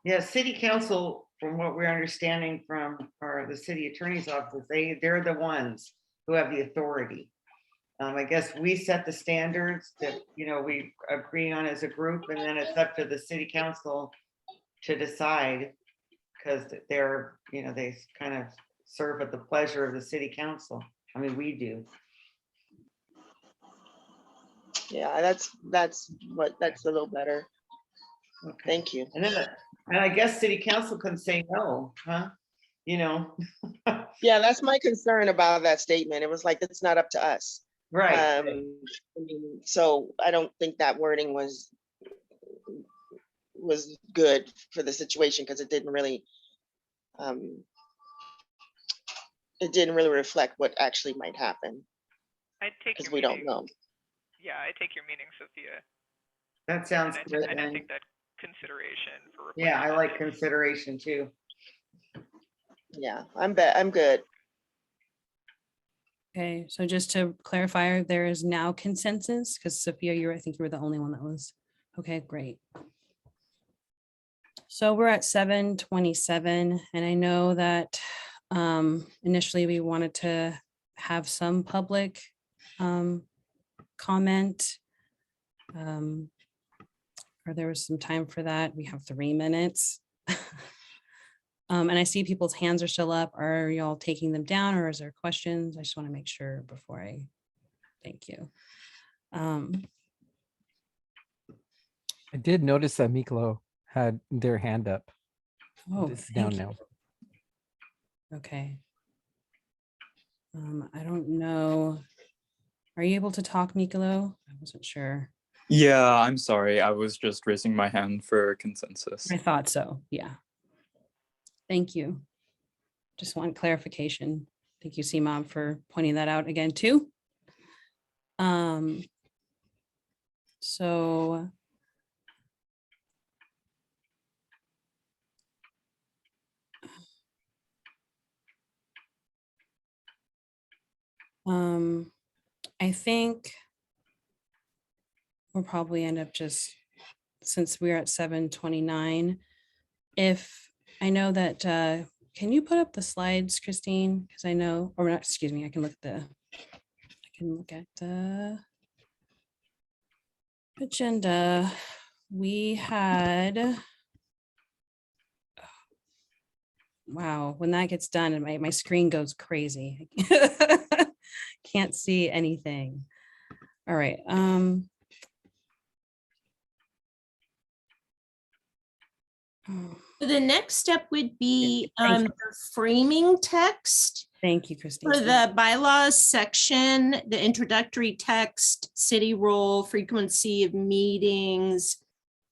Yeah, city council, from what we're understanding from the city attorney's office, they're the ones who have the authority. I guess we set the standards that, we agree on as a group, and then it's up to the city council to decide, because they're, they kind of serve at the pleasure of the city council. I mean, we do. Yeah, that's a little better. Okay. Thank you. And I guess city council can say no, huh? Yeah, that's my concern about that statement. It was like, it's not up to us. Right. I mean, so I don't think that wording was good for the situation, because it didn't really it didn't really reflect what actually might happen I take because your we don't meeting. know. Yeah, I take your meeting, Sophia. That sounds And good. I then. take that consideration for. Yeah, I replacement. like consideration too. Yeah, I'm good. Okay, so just to clarify, there is now consensus, because Sophia, I think you were the only one that was, okay, great. So we're at 7:27, and I know that initially we wanted to have some public comment. Or there was some time for that. We have 3 minutes. And I see people's hands are still up. Are y'all taking them down, or is there questions? I just want to make sure before I, thank you. I did notice that Miklo had their hand up. Oh, It's thank down you. now. Okay. I don't know. Are you able to talk, Miklo? I wasn't sure. Yeah, I'm sorry. I was just raising my hand for consensus. I thought so. Yeah. Thank you. Just want clarification. Thank you, CMOB, for pointing that out again too. So I think we'll probably end up just, since we're at 7:29, if I know that, can you put up the slides, Christine? Because I know, or not, excuse me, I can look at the agenda. We had, wow, when that gets done and my screen goes crazy. Can't see anything. All right. The next step would be Thank you. the framing text Thank you, Christine. for the bylaws section, the introductory text, city role, frequency of meetings,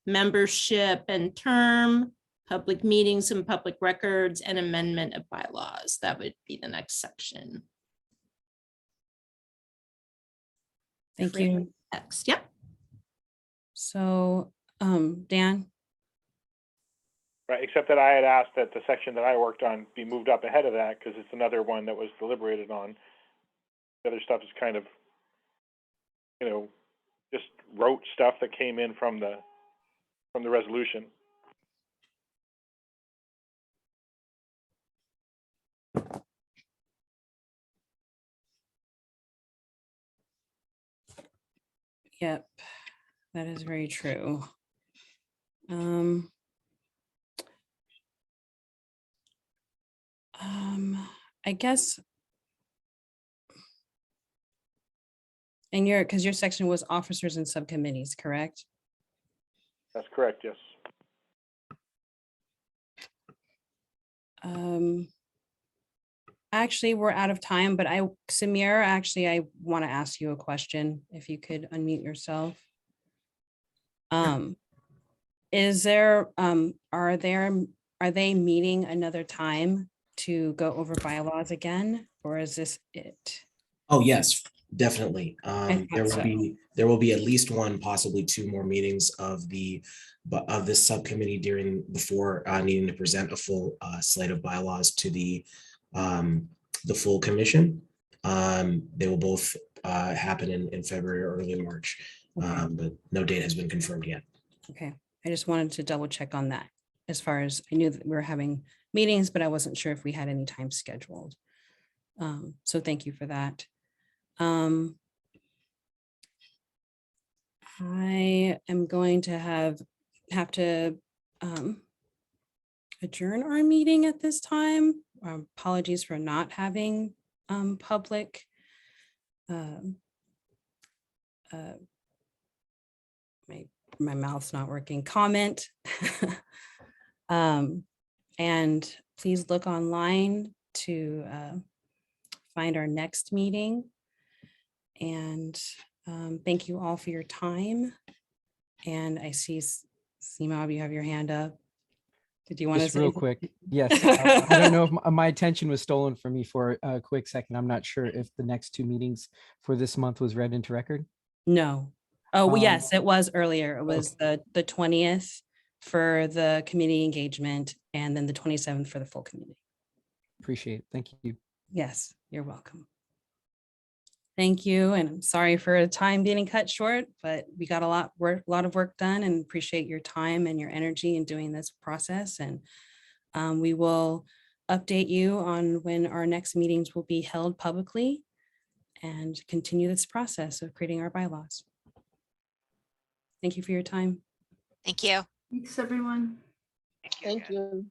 membership and term, public meetings and public records, and amendment of bylaws. That would be the next section. Thank you. Text, yep. So, Dan, Right, except that I had asked that the section that I worked on be moved up ahead of that because it's another one that was deliberated on. The other stuff is kind of, just rote stuff that came in from the resolution. yep, that is very true. I guess, and because your section was officers and subcommittees, correct? That's correct, yes. Actually, we're out of time, but Samir, actually, I want to ask you a question, if you could unmute yourself. Is there, are they meeting another time to go over bylaws again, or is this it? Oh, yes, definitely. thought There will be at least one, possibly 2 more meetings of this subcommittee before needing to present a full slate of bylaws to the full commission. They will both happen in February or early March, Okay. but no date has been confirmed yet. Okay, I just wanted to double check on that. As far as I knew that we were having meetings, but I wasn't sure if we had any time scheduled. So thank you for that. I am going to have to adjourn our meeting at this time. Apologies for not having public my mouth's not working, comment. And please look online to find our next meeting. And thank you all for your time. And I see, CMOB, you have your hand up. Did you want to Just say real anything? quick. Yes. I don't know if my attention was stolen from me for a quick second. I'm not sure if the next two meetings for this month was read into record. No. Oh, well, Um, yes, it was earlier. It was the 20th for the community engagement and then the 27th for the full community. Appreciate it. Thank you. Yes, you're welcome. Thank you. And I'm sorry for the time being cut short, but we got a lot of work done and appreciate your time and your energy in doing this process. And we will update you on when our next meetings will be held publicly and continue this process of creating our bylaws. Thank you for your time. Thank you. Thanks, everyone. Thank you.